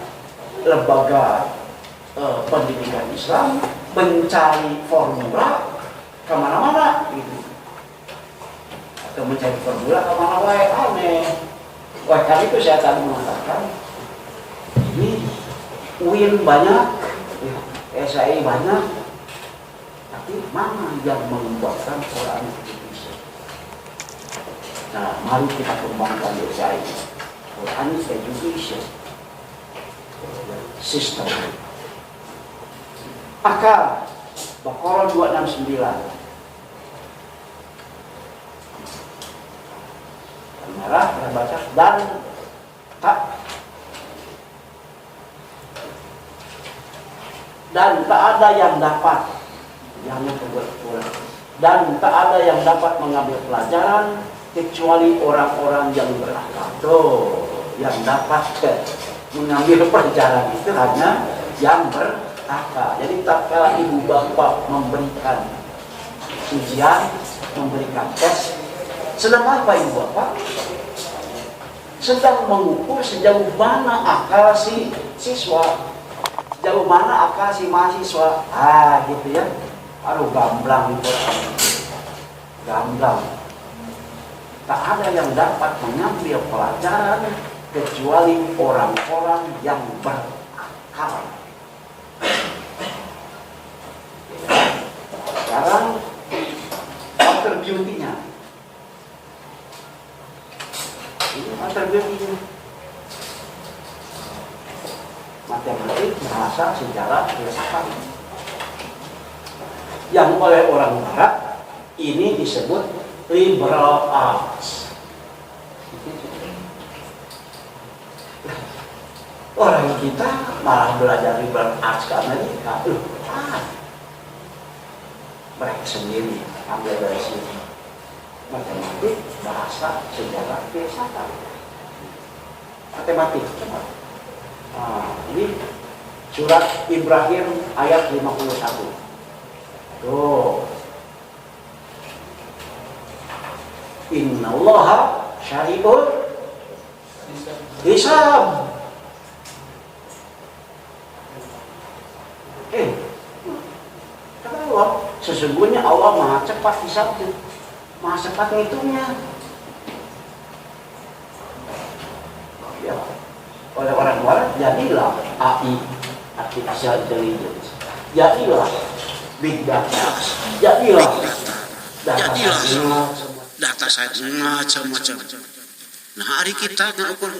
lembaga pendidikan Islam mencari formula kemana-mana gitu, atau mencari formula kemana-mana, aneh. Wah, kali itu saya tadi mengatakan ini UIN banyak, SAI banyak, tapi mana yang membuatkan orang Indonesia? Nah, mari kita kembangkan SAI, Quran Education System. Maka Baqarah 269 merah kita baca dan tak ada yang dapat dan tak ada yang dapat mengambil pelajaran kecuali orang-orang yang berakal. Tuh, yang dapat mengambil pelajaran itu hanya yang berakal. Jadi tak kala ibu bapak memberikan ujian, memberikan tes, sedang apa ibu bapak? Sedang mengukur sejauh mana akal si siswa, sejauh mana akal si mahasiswa. Gitu ya. Aduh, gamblang itu, gamblang. Tak ada yang dapat mengambil pelajaran kecuali orang-orang yang berakal. Sekarang after beauty-nya. Ini after beauty-nya. Matematik, bahasa, sejarah, filsafat. Yang oleh orang barat ini disebut liberal arts. Orang kita malah belajar liberal arts ke Amerika. Mereka sendiri ambil dari sini. Matematik, bahasa, sejarah, filsafat. Matematik. Ini surat Ibrahim ayat 51. Tuh. Innallaha syari'ul hisab. Kata Allah, sesungguhnya Allah maha cepat hisabnya, maha cepat ngitungnya. Ya, oleh orang barat jadilah AI, artificial intelligence, jadilah big data, jadilah Jadilah data saya macam-macam. Nah, hari kita ngukur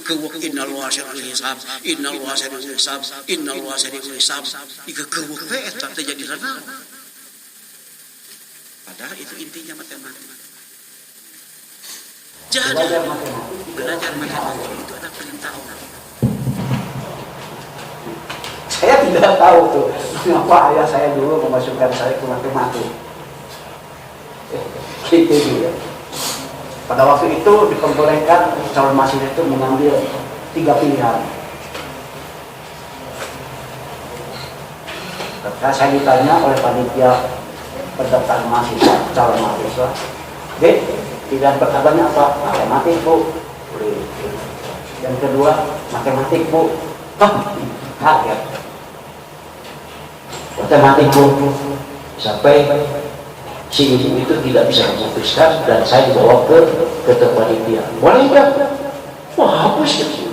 kewak innal wasirul hisab, innal wasirul hisab, innal wasirul hisab. Ika kewak eta teh jadi rana. Padahal itu intinya matematika. Jadi belajar matematika itu ada perintah Allah. Saya tidak tahu tuh mengapa ayah saya dulu memasukkan saya ke matematika. Gitu dia. Pada waktu itu diperbolehkan calon mahasiswa itu mengambil 3 pilihan. Ketika saya ditanya oleh panitia pendaftaran mahasiswa, calon mahasiswa, "Dek, pilihan pertamanya apa?" "Matematik, Bu." Yang kedua, "Matematik, Bu." Kaget. "Matematik, Bu." Sampai si ibu itu tidak bisa memutuskan dan saya dibawa ke tempat dia. "Boleh enggak?" "Wah, hapus gitu."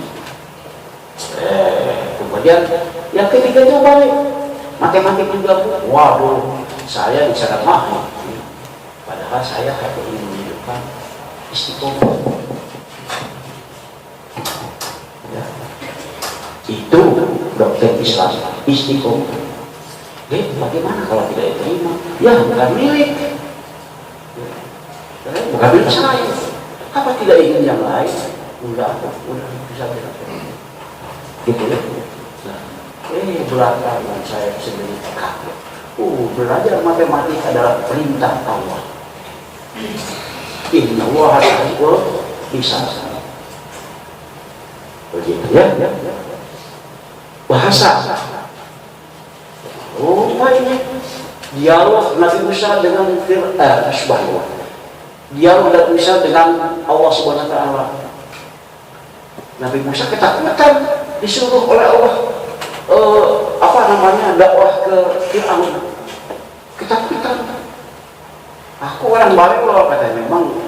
Kemudian yang ketiga itu balik. "Matematik juga, Bu." Waduh, saya sangat mahal. Padahal saya hanya ingin menunjukkan istiqomah. Ya. Itu dokter Islam istiqomah. Bagaimana kalau tidak diterima? Ya, bukan milik. Bukan milik saya. Apa tidak ingin yang lain? Udah bisa terima. Gitu ya. Nah, belakangan saya sendiri kaget. Belajar matematika adalah perintah Allah. Inna Allah al-Qur'an bisa. Begitu ya. Bahasa. Ini dialog Nabi Musa dengan Subhanallah. Dialog Nabi Musa dengan Allah Subhanahu wa taala. Nabi Musa ketakutan disuruh oleh Allah dakwah ke Fir'aun. Ketakutan. Aku orang balik loh, katanya. Memang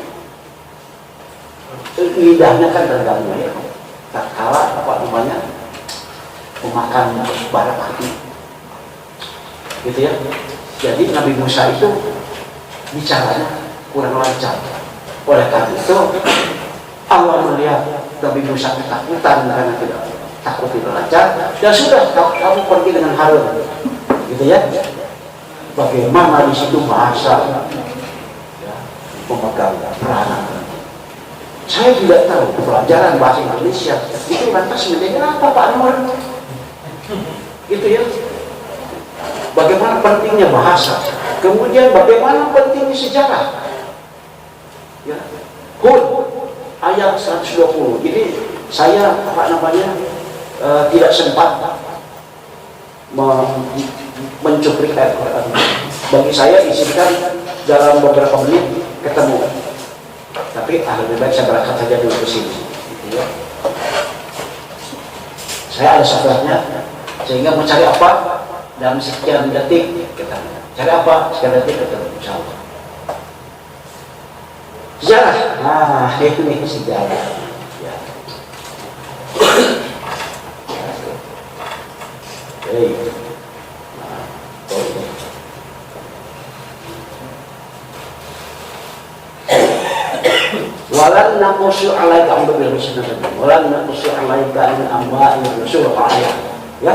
lidahnya kan terganggu ya. Tak kalah memakan bara api. Gitu ya. Jadi Nabi Musa itu bicaranya kurang lancar. Oleh karena itu Allah melihat Nabi Musa ketakutan karena takut tidak lancar. Ya sudah, kamu pergi dengan Harun. Gitu ya. Bagaimana di situ bahasa ya, memegang peranan. Saya tidak tahu pelajaran bahasa Indonesia itu lantas menjadi apa Pak Anwar? Gitu ya. Bagaimana pentingnya bahasa, kemudian bagaimana pentingnya sejarah. Ya. Hud ayat 120. Jadi saya tidak sempat mencuplik ayat Quran. Bagi saya izinkan dalam beberapa menit ketemu. Tapi lebih baik saya berangkat saja dulu ke sini. Ya. Saya ada sabarnya, sehingga mau cari apa dalam sekian detik ketemu. Cari apa sekian detik ketemu. Insyaallah. Sejarah. Nah, ini sejarah. Ya. Oke. Walan naqusyu 'alaika bil husna. Walan naqusyu 'alaika min amba'il rusul ayat. Ya.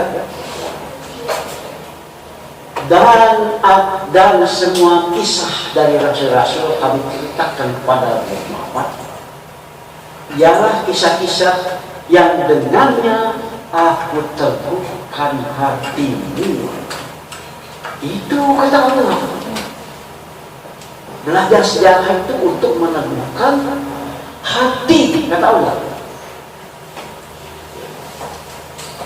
Dan semua kisah dari rasul-rasul kami ceritakan kepada Muhammad. Ialah kisah-kisah yang dengannya aku teguhkan hatimu. Itu kata Allah. Belajar sejarah itu untuk meneguhkan hati, kata Allah.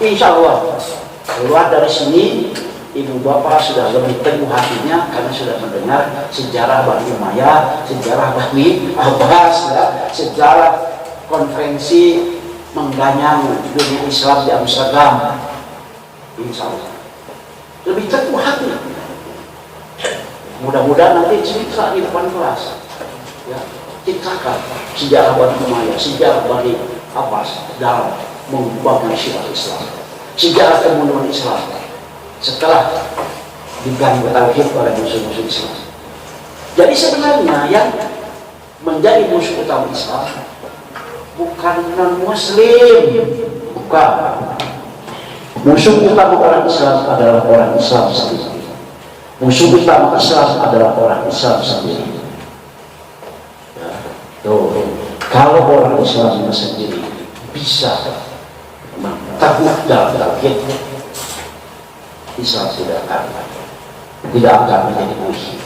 Insya Allah keluar dari sini ibu bapak sudah lebih teguh hatinya karena sudah mendengar sejarah Bani Umayyah, sejarah Bani Abbas, ya, sejarah konferensi mengganyang dunia Islam di Amsterdam. Insya Allah lebih teguh hati. Mudah-mudahan nanti cerita di depan kelas, ya, ceritakan sejarah Bani Umayyah, sejarah Bani Abbas dalam membangun syiar Islam, sejarah kemunduran Islam setelah diganggu tauhid oleh musuh-musuh Islam. Jadi sebenarnya yang menjadi musuh utama Islam bukan non-Muslim, bukan. Musuh utama orang Islam adalah orang Islam sendiri. Musuh utama Islam adalah orang Islam sendiri. Ya, tuh. Kalau orang Islam sendiri bisa ternak dalam tauhid, Islam tidak akan menjadi musuh.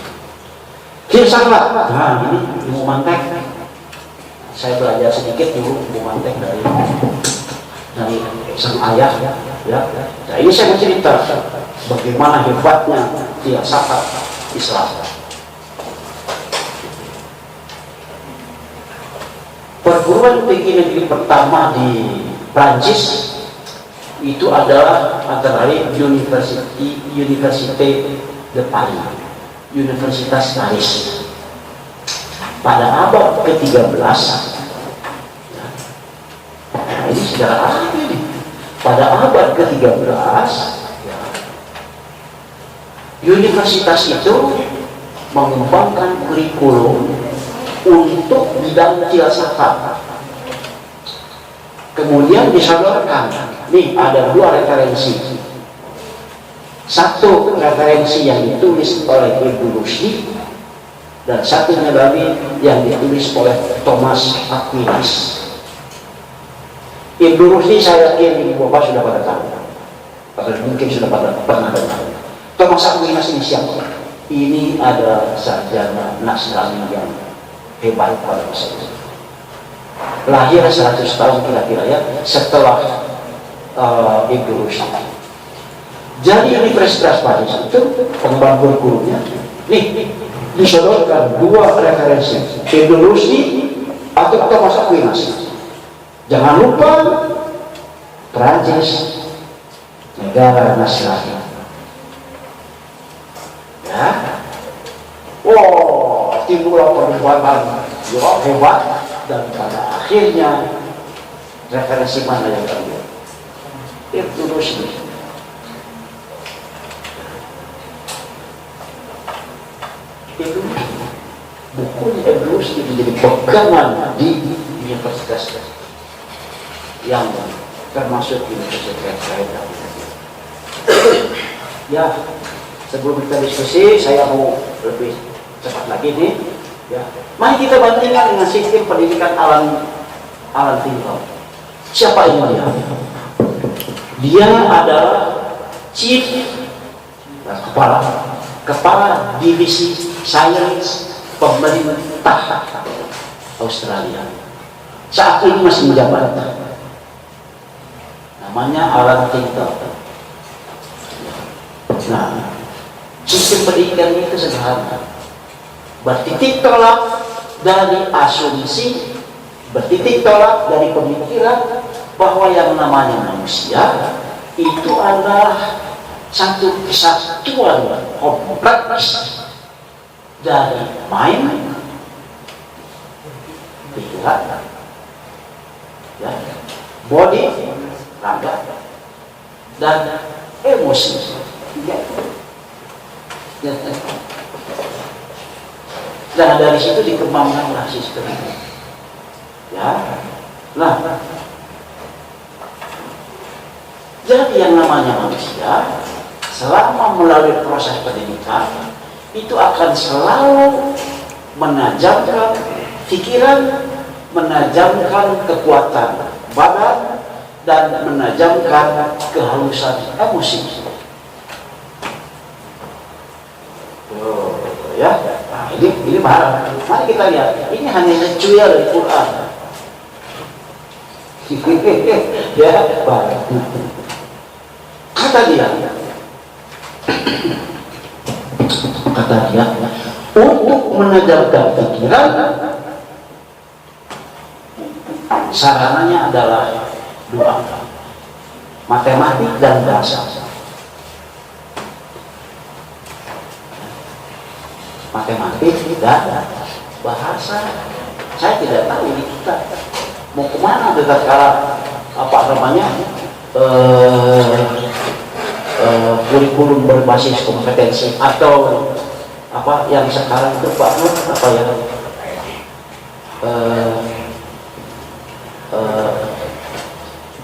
Filsafat, nah ini ilmu mantek. Saya belajar sedikit dulu ilmu mantek dari sang ayah, ya. Nah ini saya mencerita bagaimana hebatnya filsafat Islam. Perguruan tinggi negeri pertama di Prancis itu adalah antara lain Université de Paris, Universitas Paris. Pada abad ke-13, ya, ini sejarah ini. Pada abad ke-13, ya, universitas itu mengembangkan kurikulum untuk bidang filsafat. Kemudian disodorkan, nih ada dua referensi. Satu referensi yang ditulis oleh Ibn Rushdi, dan satunya lagi yang ditulis oleh Thomas Aquinas. Ibn Rushdi saya yakin ibu bapak sudah pada tahu, atau mungkin sudah pernah dengar. Thomas Aquinas ini siapa? Ini ada sarjana Nasrani yang hebat pada masa itu. Lahir 100 tahun kira-kira ya setelah Ibn Rushdi. Jadi Universitas Paris itu pengembang kurikulumnya nih disodorkan dua referensi, Ibn Rushdi atau Thomas Aquinas. Jangan lupa Prancis negara Nasrani. Ya, wow, timbul perdebatan yang hebat dan pada akhirnya referensi mana yang terbaik? Ibn Rushdi. Bukunya Ibn Rushdi menjadi pegangan di universitas yang termasuk universitas lain. Ya, sebelum kita diskusi, saya mau lebih cepat lagi nih. Ya, mari kita bandingkan dengan sistem pendidikan Alan Tinggal. Siapa ini dia? Dia adalah chief kepala divisi sains pemerintah Australia. Saat ini masih menjabat. Namanya Alan Tinggal. Nah, sistem pendidikan itu sederhana. Bertitik tolak dari asumsi, bertitik tolak dari pemikiran bahwa yang namanya manusia itu adalah satu kesatuan kompleks dari mind, pikiran, ya, body, raga, dan emosi. Ya. Dan dari situ dikembangkanlah sistem. Ya, nah, jadi yang namanya manusia selama melalui proses pendidikan itu akan selalu menajamkan pikiran, menajamkan kekuatan badan, dan menajamkan kehalusan emosi. Ya, nah, ini marah. Mari kita lihat. Ini hanya secuil dari Quran. Ya, baik. Kata dia, untuk menajamkan pikiran, sarananya adalah dua, matematik dan bahasa. Matematik dan bahasa. Saya tidak tahu ini kita mau kemana dekat arah apa namanya kurikulum berbasis kompetensi atau apa yang sekarang itu Pak Nur apa ya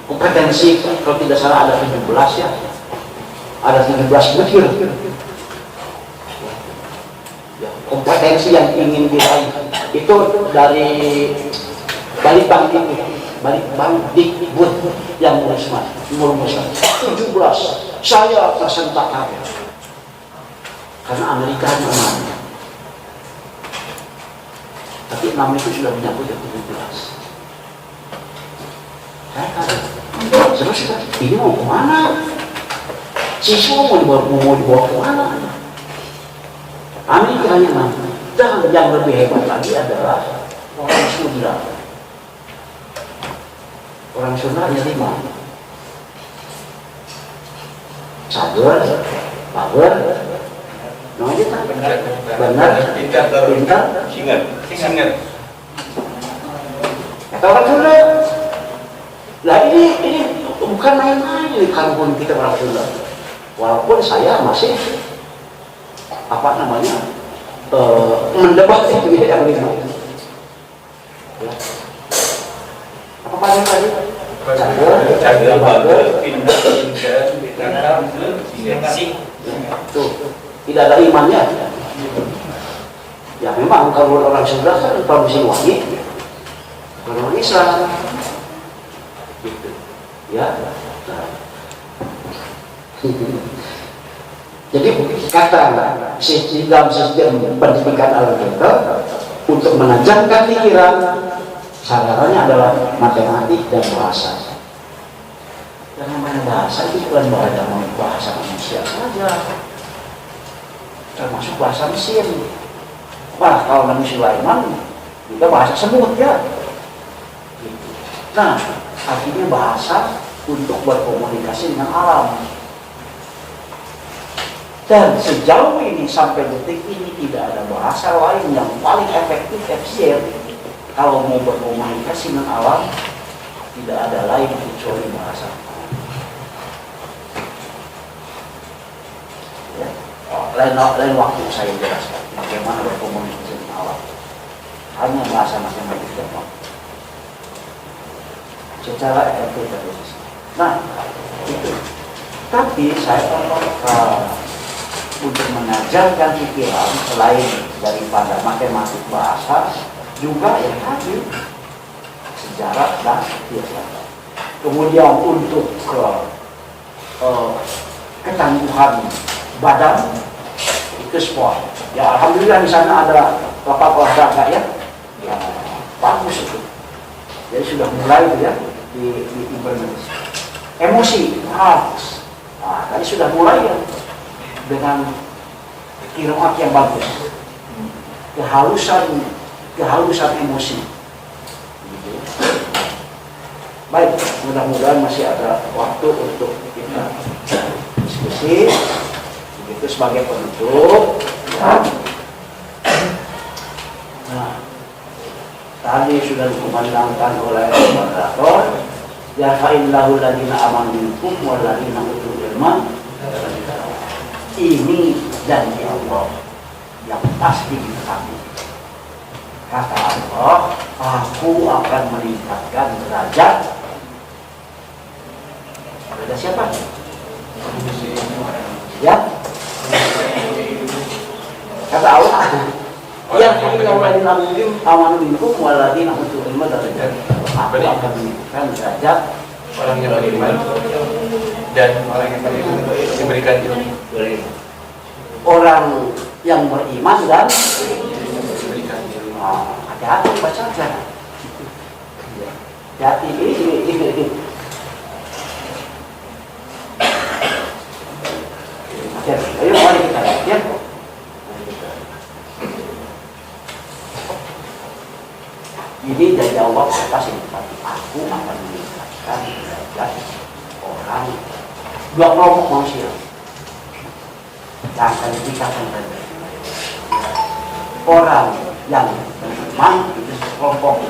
kompetensi kalau tidak salah ada 17 ya, ada 17 butir ya, kompetensi yang ingin diraih itu dari Balitbang Dikbud yang merumuskan 17 saya tersentak karena Amerika hanya 6 tapi 6 itu sudah menyambut yang 17 saya kaget terus ini mau kemana siswa mau dibawa kemana Amerika hanya 6 dan yang lebih hebat lagi adalah orang Sunda hanya 5 sabar power no aja tak benar pintar Singet. kata orang Sunda lah ini bukan main-main ini kampung kita orang Sunda walaupun saya masih apa namanya mendebat itu yang 5 ya. Apa paling tadi? Cager, bager, pindah, tuh tidak ada imannya. Ya memang kalau orang Sunda kan produksi wangi, orang Islam, gitu. Ya. Nah. Jadi kata dalam sistem pendidikan Al-Quran untuk menajamkan pikiran sasarannya adalah matematik dan bahasa. Yang namanya bahasa itu bukan bahasa manusia saja, termasuk bahasa Mesir. Wah, kalau Nabi Sulaiman juga bahasa semut ya. Nah, artinya bahasa untuk berkomunikasi dengan alam. Dan sejauh ini sampai detik ini tidak ada bahasa lain yang paling efektif efisien kalau mau berkomunikasi dengan alam, tidak ada lain kecuali bahasa. Ya. Lain waktu saya jelaskan bagaimana berkomunikasi dengan alam. Hanya bahasa matematik dan secara efektif. Nah, itu. Tapi saya untuk mengajarkan pikiran selain daripada matematik bahasa juga yang tadi sejarah dan filsafat. Kemudian untuk ketangguhan badan itu sport. Ya alhamdulillah di sana ada lapangan olahraga ya. Ya bagus itu. Jadi sudah mulai itu ya diimplementasi. Emosi harus. Nah, tadi sudah mulai ya dengan qiraat yang bagus. Kehalusan emosi. Baik, mudah-mudahan masih ada waktu untuk kita diskusi. Begitu sebagai penutup. Nah, tadi sudah dikumandangkan oleh moderator. Ya fa'illahu ladina amanu minkum wal ladina utul ilma. Ini janji Allah yang pasti ditepati. Kata Allah, aku akan meningkatkan derajat siapa? Ya? Kata Allah, yang amanu minkum waladina utul ilma darajat. Aku akan meningkatkan derajat orang yang beriman dan orang yang diberikan ilmu. Orang yang beriman dan Diberikan ilmu. hati-hati baca aja. Hati ini. Ayo mari kita lihat ya. Ini dari jawab atas ini, tapi aku akan meningkatkan derajat orang dua kelompok manusia yang akan ditingkatkan derajat. Orang yang beriman itu kelompok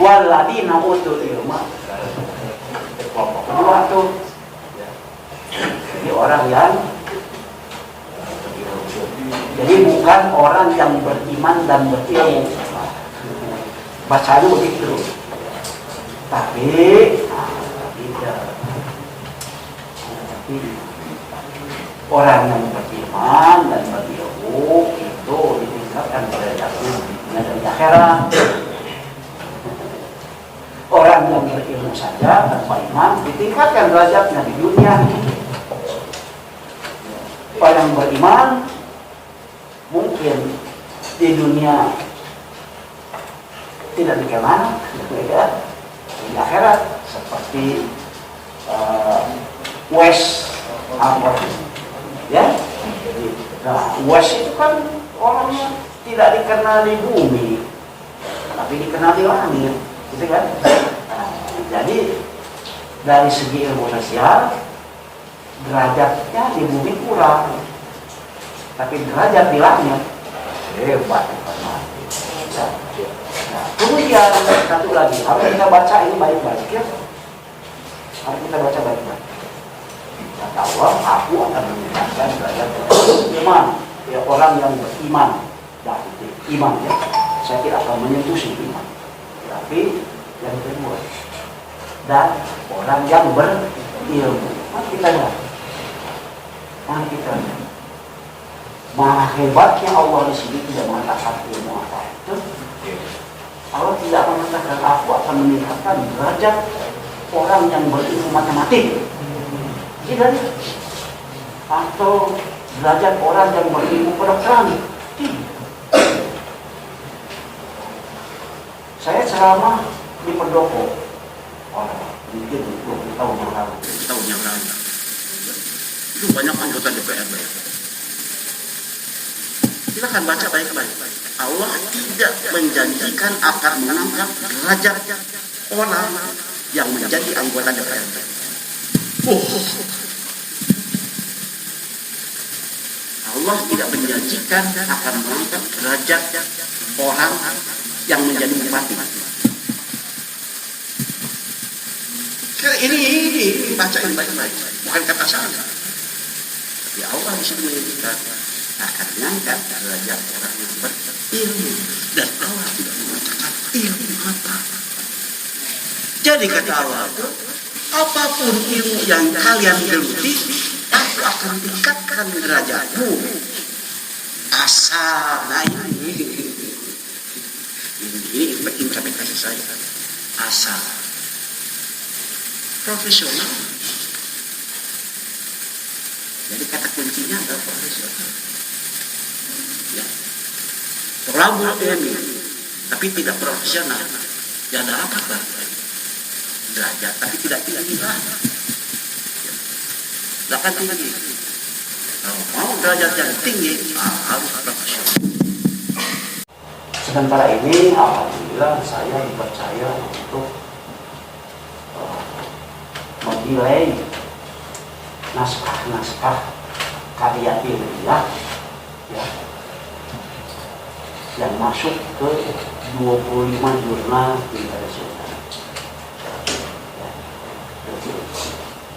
waladina utul ilma, kelompok kedua tuh jadi orang yang Jadi bukan orang yang beriman dan berilmu. Bacanya begitu. Tapi orang yang beriman dan berilmu itu ditingkatkan derajatnya di dunia dan di akhirat. Orang yang berilmu saja tanpa iman ditingkatkan derajatnya di dunia. Orang beriman mungkin di dunia tidak dikenal, di akhirat seperti West apa ya? Nah, West itu kan orangnya tidak dikenal di bumi, tapi dikenal di langit, gitu kan? Nah, jadi dari segi ilmu sosial derajatnya di bumi kurang, tapi derajat di langit hebat. Nah, kemudian satu lagi harus kita baca ini baik-baik ya. Harus kita baca baik-baik. Kata Allah, aku akan meningkatkan derajat iman. Ya, orang yang beriman, dah itu iman ya. Saya tidak akan menyentuh si iman. Tapi yang kedua, dan orang yang berilmu. Mari kita lihat. Mari kita lihat. Maha hebatnya Allah di sini tidak mengatakan ilmu apa itu. Allah tidak mengatakan aku akan meningkatkan derajat orang yang berilmu matematik. Tidak. Atau derajat orang yang berilmu kedokteran. Saya ceramah di pendopo. Mungkin 20 tahun yang lalu. Itu banyak anggota DPR. Silakan baca baik-baik. Allah tidak menjanjikan akan mengangkat derajat orang yang menjadi anggota DPR. Allah tidak menjanjikan akan mengangkat derajat orang yang menjadi bupati. Ini bacain baik-baik, bukan kata saya. Tapi Allah di sini menjanjikan akan mengangkat derajat orang yang berilmu, dan Allah tidak mengatakan ilmu apa. Jadi kata Allah, apapun ilmu yang kalian geluti, aku akan tingkatkan derajatmu. Asal, nah ini interpretasi saya. Asal profesional. Jadi kata kuncinya adalah profesional. Ya. Terlalu ilmu, tapi tidak profesional. Ya ada apa-apa? Derajat, tapi tidak tinggi lah. Ya. Akan tinggi. Kalau mau derajat yang tinggi, harus profesional. Sementara ini, alhamdulillah saya dipercaya untuk menilai naskah-naskah karya ilmiah ya, yang masuk ke 25 jurnal internasional ya.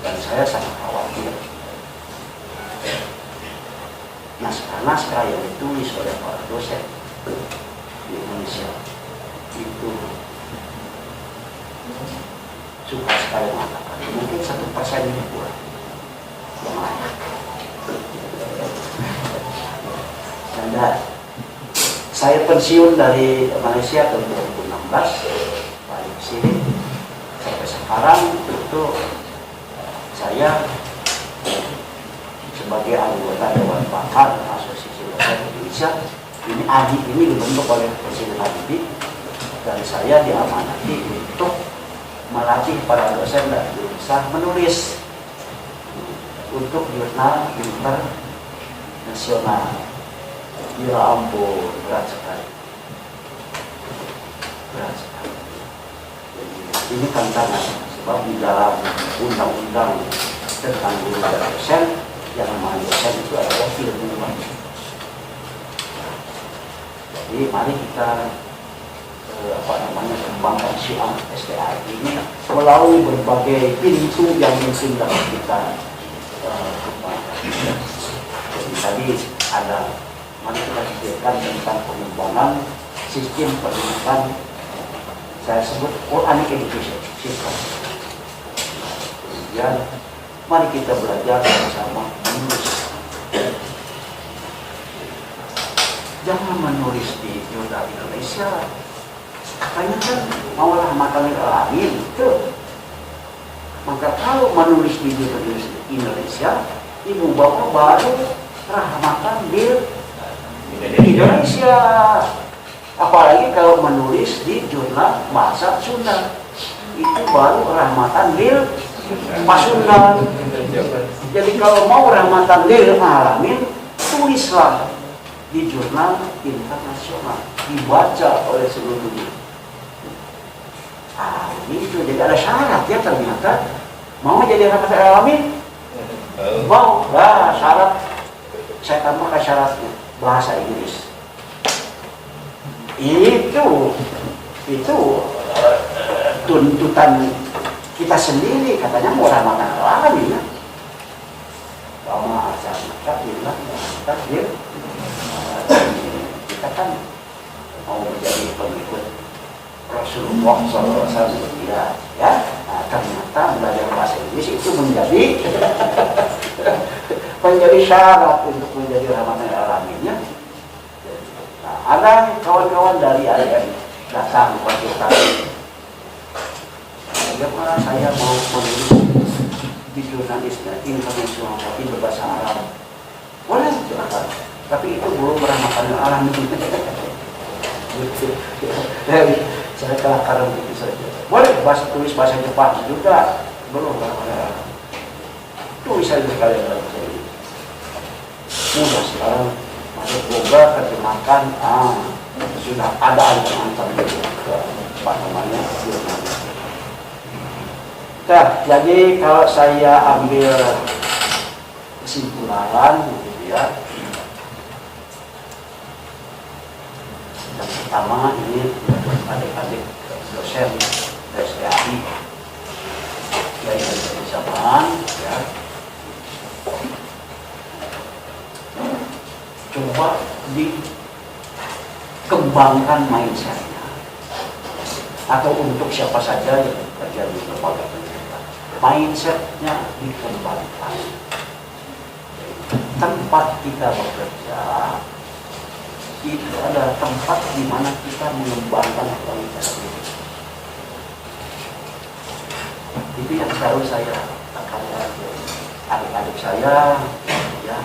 Dan saya sangat khawatir naskah-naskah yang ditulis oleh para dosen di Indonesia itu suka sekali mengatakan mungkin 1% itu kurang yang layak. Dan saya pensiun dari Malaysia tahun 2016 balik ke sini sampai sekarang itu saya sebagai anggota Dewan Pakar Asosiasi Dosen Indonesia. Ini ADI ini dibentuk oleh Presiden Habibie dan saya diamanati untuk melatih para dosen dan guru besar menulis untuk jurnal internasional. Ya ampun, berat sekali. Berat sekali. Ini tantangan sebab di dalam undang-undang tentang guru dan dosen yang namanya dosen itu adalah ilmuwan. Jadi mari kita kembangkan syiar STA ini melalui berbagai pintu yang mungkin dapat kita kembangkan. Jadi tadi ada mari kita pikirkan tentang pengembangan sistem pendidikan, saya sebut Quranic education system. Kemudian mari kita belajar bersama menulis. Jangan menulis di jurnal Indonesia. Katanya kan mau rahmatan lil alamin itu. Maka kalau menulis di jurnal Indonesia, ibu bapak baru rahmatan lil Indonesia. Apalagi kalau menulis di jurnal bahasa Sunda, itu baru rahmatan lil Pasundan. Jadi kalau mau rahmatan lil alamin, tulislah di jurnal internasional, dibaca oleh seluruh dunia. Itu jadi ada syarat ya ternyata. Mau jadi rahmatan lil alamin? Mau? Nah, syarat saya tambahkan syaratnya bahasa Inggris. Itu tuntutan kita sendiri, katanya mau rahmatan lil alamin ya. Bahwa masyarakat bilang takdir kita kan mau menjadi pengikut Rasulullah SAW ya. Nah, ternyata belajar bahasa Inggris itu menjadi syarat untuk menjadi rahmatan lil alamin ya. Nah, ada kawan-kawan dari ADM datang konsultasi. Bagaimana saya mau menulis di jurnalis internasional tapi berbahasa Arab? Boleh, silakan. Tapi itu belum rahmatan lil alamin. Saya kelakaran begitu saja. Boleh tulis bahasa Jepang juga, belum rahmatan lil alamin. Tulis saja sekalian dalam bahasa Inggris. Mudah sekarang masuk Google terjemahkan, sudah ada antar ke apa namanya jurnalis. Nah, jadi kalau saya ambil kesimpulan gitu ya, yang pertama ini adik-adik dosen SDAI dari zaman ya, coba dikembangkan mindsetnya, atau untuk siapa saja yang bekerja di lembaga pendidikan, mindsetnya dikembangkan. Tempat kita bekerja itu adalah tempat di mana kita mengembangkan kualitas diri. Itu yang selalu saya katakan ke adik-adik saya ya,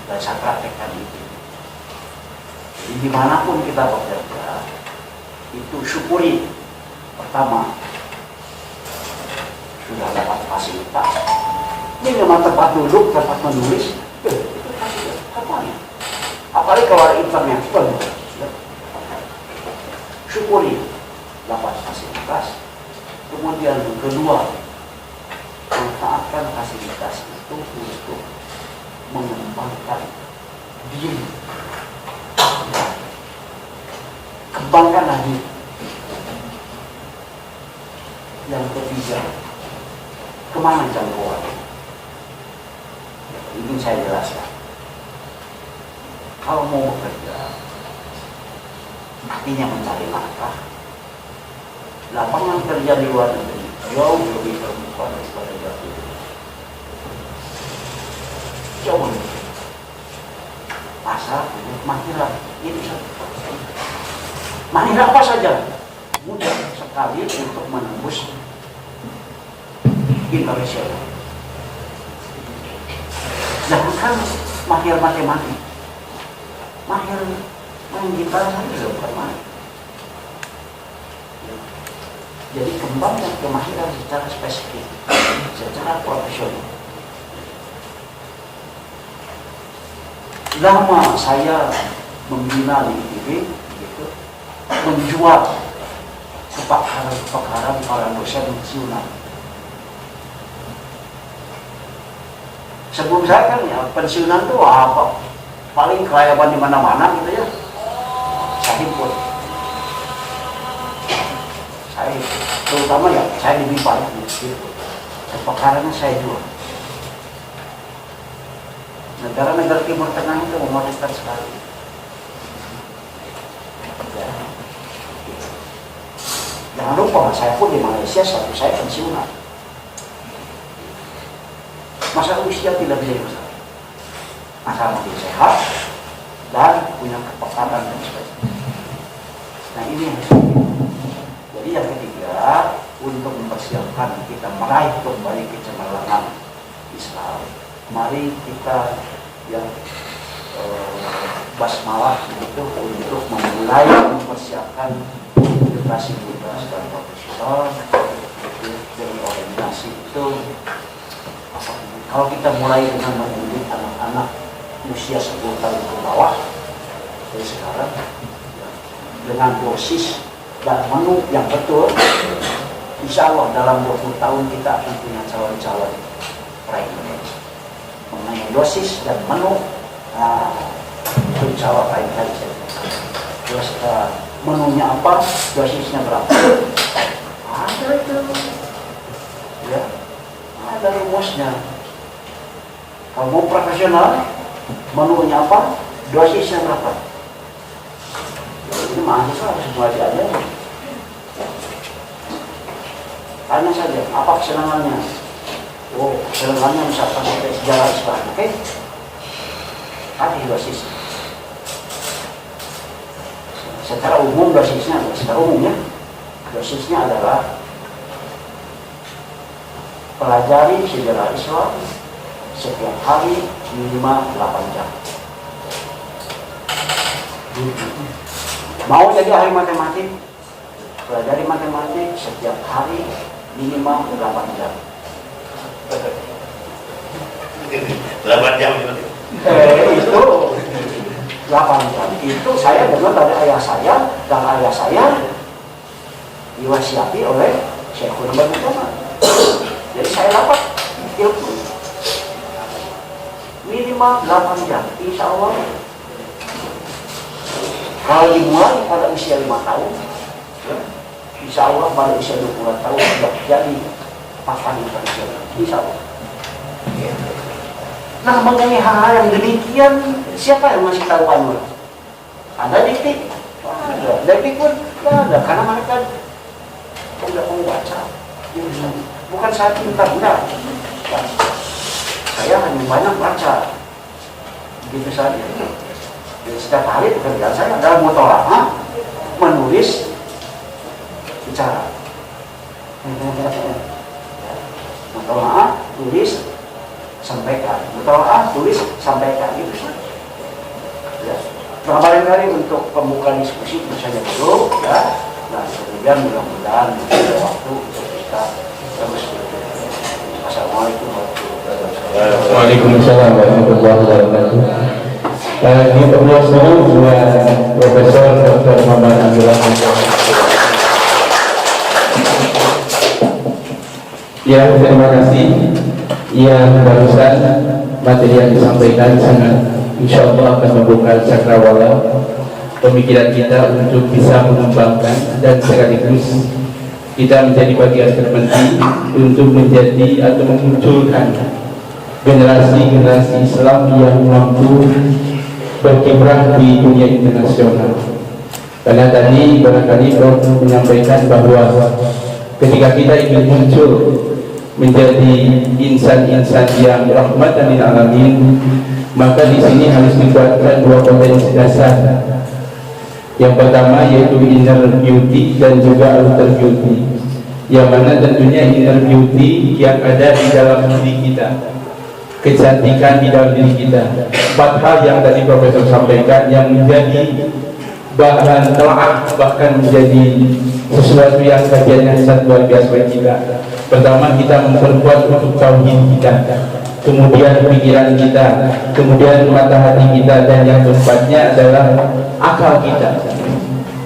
dan saya praktekkan itu. Jadi dimanapun kita bekerja, itu syukuri. Pertama, sudah dapat fasilitas. Ini memang tempat duduk, tempat menulis, itu fasilitas semuanya. Apalagi kalau ada internet, syukuri dapat fasilitas. Kemudian yang kedua, manfaatkan fasilitas itu untuk mengembangkan diri. Kembangkan lagi. Yang ketiga, kemana jangkauan? Ingin saya jelaskan. Kalau mau bekerja, artinya mencari nafkah. Lapangan kerja di luar negeri jauh lebih terbuka daripada jauh. Jauh lebih. Asal mahirlah itu saja. Mahir apa saja, mudah sekali untuk menembus Indonesia. Jangan mahir matematik, mahir main gitar saja sudah bukan mahir. Jadi kembangkan kemahiran secara spesifik, secara profesional. Lama saya membina di ITB, gitu, menjual kepakaran para dosen pensiunan. Sebelum saya kan ya, pensiunan itu apa? Paling kelayaban di mana-mana gitu ya. Saya himpun. Saya, terutama ya, saya di BIPA gitu. Kepakarannya saya jual. Negara-negara Timur Tengah itu memodern sekali. Ya. Jangan lupa, saya pun di Malaysia status saya pensiunan. Masalah usia tidak bisa masalah. Masalah masih sehat dan punya kepekatan dan sebagainya. Nah ini yang harus kita. Jadi yang ketiga, untuk mempersiapkan kita meraih kembali kecemerlangan Islam, mari kita yang basmalah itu untuk memulai mempersiapkan generasi muda dan profesional dari organisasi itu. Kalau kita mulai dengan mendidik anak-anak usia 10 tahun ke bawah dari sekarang dengan dosis dan menu yang betul, insya Allah dalam 20 tahun kita akan punya calon-calon prime minister. Mengenai dosis dan menu, itu insya Allah prime minister. Terus menunya apa, dosisnya berapa? Ada itu, ya, ada rumusnya. Kalau mau profesional, menunya apa, dosisnya berapa? Ini mahasiswa harus mulai diajarin. Tanya saja, apa kesenangannya? Oh, kesenangannya misalkan sejarah Islam, oke? Kasih dosis. Secara umum dosisnya, dosisnya adalah pelajari sejarah Islam setiap hari minimal 8 jam. Mau jadi ahli matematik, pelajari matematik setiap hari minimal 8 jam. 8 jam Itu 8 jam itu saya dengar dari ayah saya, dan ayah saya diwasiati oleh Syekhul Muhammad. Jadi saya dapat ilmu minimal 8 jam, insya Allah. Kalau dimulai pada usia 5 tahun, insya Allah pada usia 20 tahun sudah jadi papan internasional, insya Allah. Nah, mengenai hal-hal yang demikian, siapa yang masih tahu Anwar? Ada Detik? Ada. Detik pun ada, karena mereka tidak membaca. Bukan saya pintar, enggak. Saya hanya banyak baca. Begitu saja. Jadi setiap hari pekerjaan saya adalah mutola'ah, menulis, bicara. Mutola'ah, tulis, sampaikan. Mutola'ah, tulis, sampaikan. Itu saja. Ya. Nah, barangkali untuk pembuka diskusi itu saja dulu, ya. Nah, kemudian mudah-mudahan ada waktu untuk kita terus berbicara. Assalamualaikum warahmatullahi wabarakatuh. Waalaikumsalam warahmatullahi wabarakatuh. Di pembuat dua Profesor Dr. Muhammad Abdullah. Ya, terima kasih. Yang barusan materi yang disampaikan sangat insya Allah akan membuka cakrawala pemikiran kita untuk bisa mengembangkan dan sekaligus kita menjadi bagian terpenting untuk menjadi atau memunculkan generasi-generasi Islam yang mampu berkiprah di dunia internasional. Karena tadi barangkali Prof menyampaikan bahwa ketika kita ingin muncul menjadi insan-insan yang rahmatan lil alamin, maka di sini harus dikuatkan dua potensi dasar. Yang pertama yaitu inner beauty dan juga outer beauty, yang mana tentunya inner beauty yang ada di dalam diri kita, kecantikan di dalam diri kita. 4 hal yang tadi Profesor sampaikan yang menjadi bahan telaah, bahkan menjadi sesuatu yang kajiannya sangat luar biasa bagi kita. Pertama, kita memperkuat untuk tauhid kita, kemudian pikiran kita, kemudian mata hati kita, dan yang keempatnya adalah akal kita.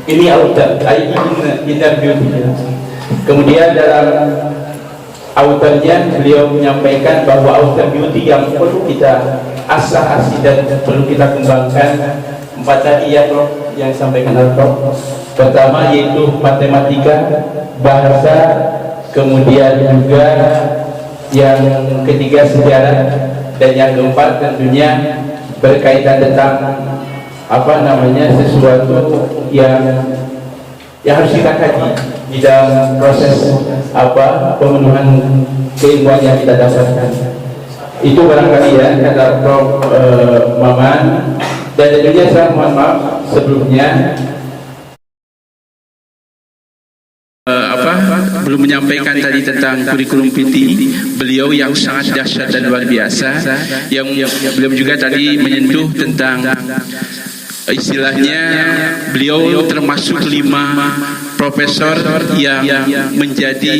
Ini outer, inner beauty. Kemudian dalam outernya beliau menyampaikan bahwa outer beauty yang perlu kita asah-asih dan perlu kita kembangkan 4 tadi ya Prof yang disampaikan Prof. Pertama yaitu matematika, bahasa, kemudian juga yang ketiga sejarah, dan yang keempat tentunya berkaitan tentang sesuatu yang harus kita kaji di dalam proses pemenuhan keilmuan yang kita dapatkan. Itu barangkali ya kata Prof. Maman. Dan tentunya saya mohon maaf sebelumnya belum menyampaikan tadi tentang kurikulum PT beliau yang sangat dahsyat dan luar biasa, yang beliau juga tadi menyentuh tentang istilahnya beliau termasuk 5 profesor yang menjadi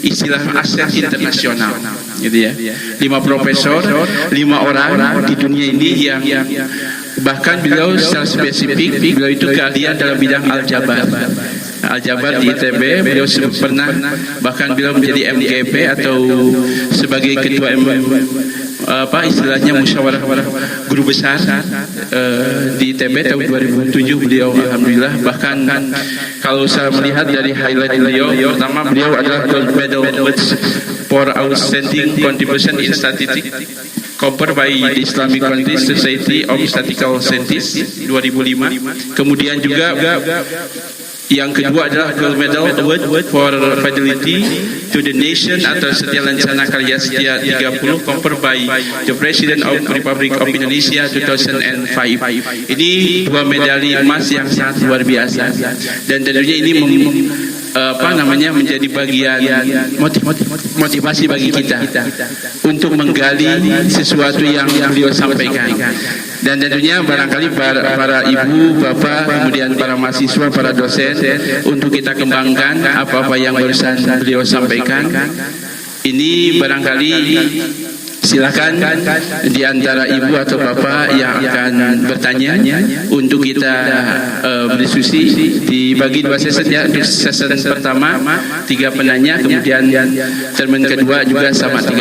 istilah aset internasional, gitu ya. 5 profesor, 5 orang di dunia ini yang bahkan beliau secara spesifik beliau itu keahlian dalam bidang Aljabar di ITB. Beliau pernah bahkan beliau menjadi MGP atau sebagai ketua istilahnya musyawarah guru besar di ITB tahun 2007 beliau alhamdulillah. Bahkan kalau saya melihat dari highlight beliau, pertama beliau adalah gold medal for outstanding contribution in statistics conferred by the Islamic Country Society of Statistical Scientists 2005. Kemudian juga yang kedua adalah Gold Medal Award for Fidelity to the Nation atau Setia Lancana Karya Setia 30 conferred by the President of Republic of Indonesia 2005. Ini 2 medali emas yang sangat luar biasa, dan tentunya ini menjadi bagian motivasi bagi kita untuk menggali sesuatu yang beliau sampaikan. Dan tentunya barangkali para ibu, bapak, kemudian para mahasiswa, para dosen, untuk kita kembangkan apa-apa yang barusan beliau sampaikan. Ini barangkali silakan di antara ibu atau bapak yang akan bertanya untuk kita berdiskusi, dibagi 2 sesi ya. Sesi pertama 3 penanya, kemudian termen kedua juga sama 3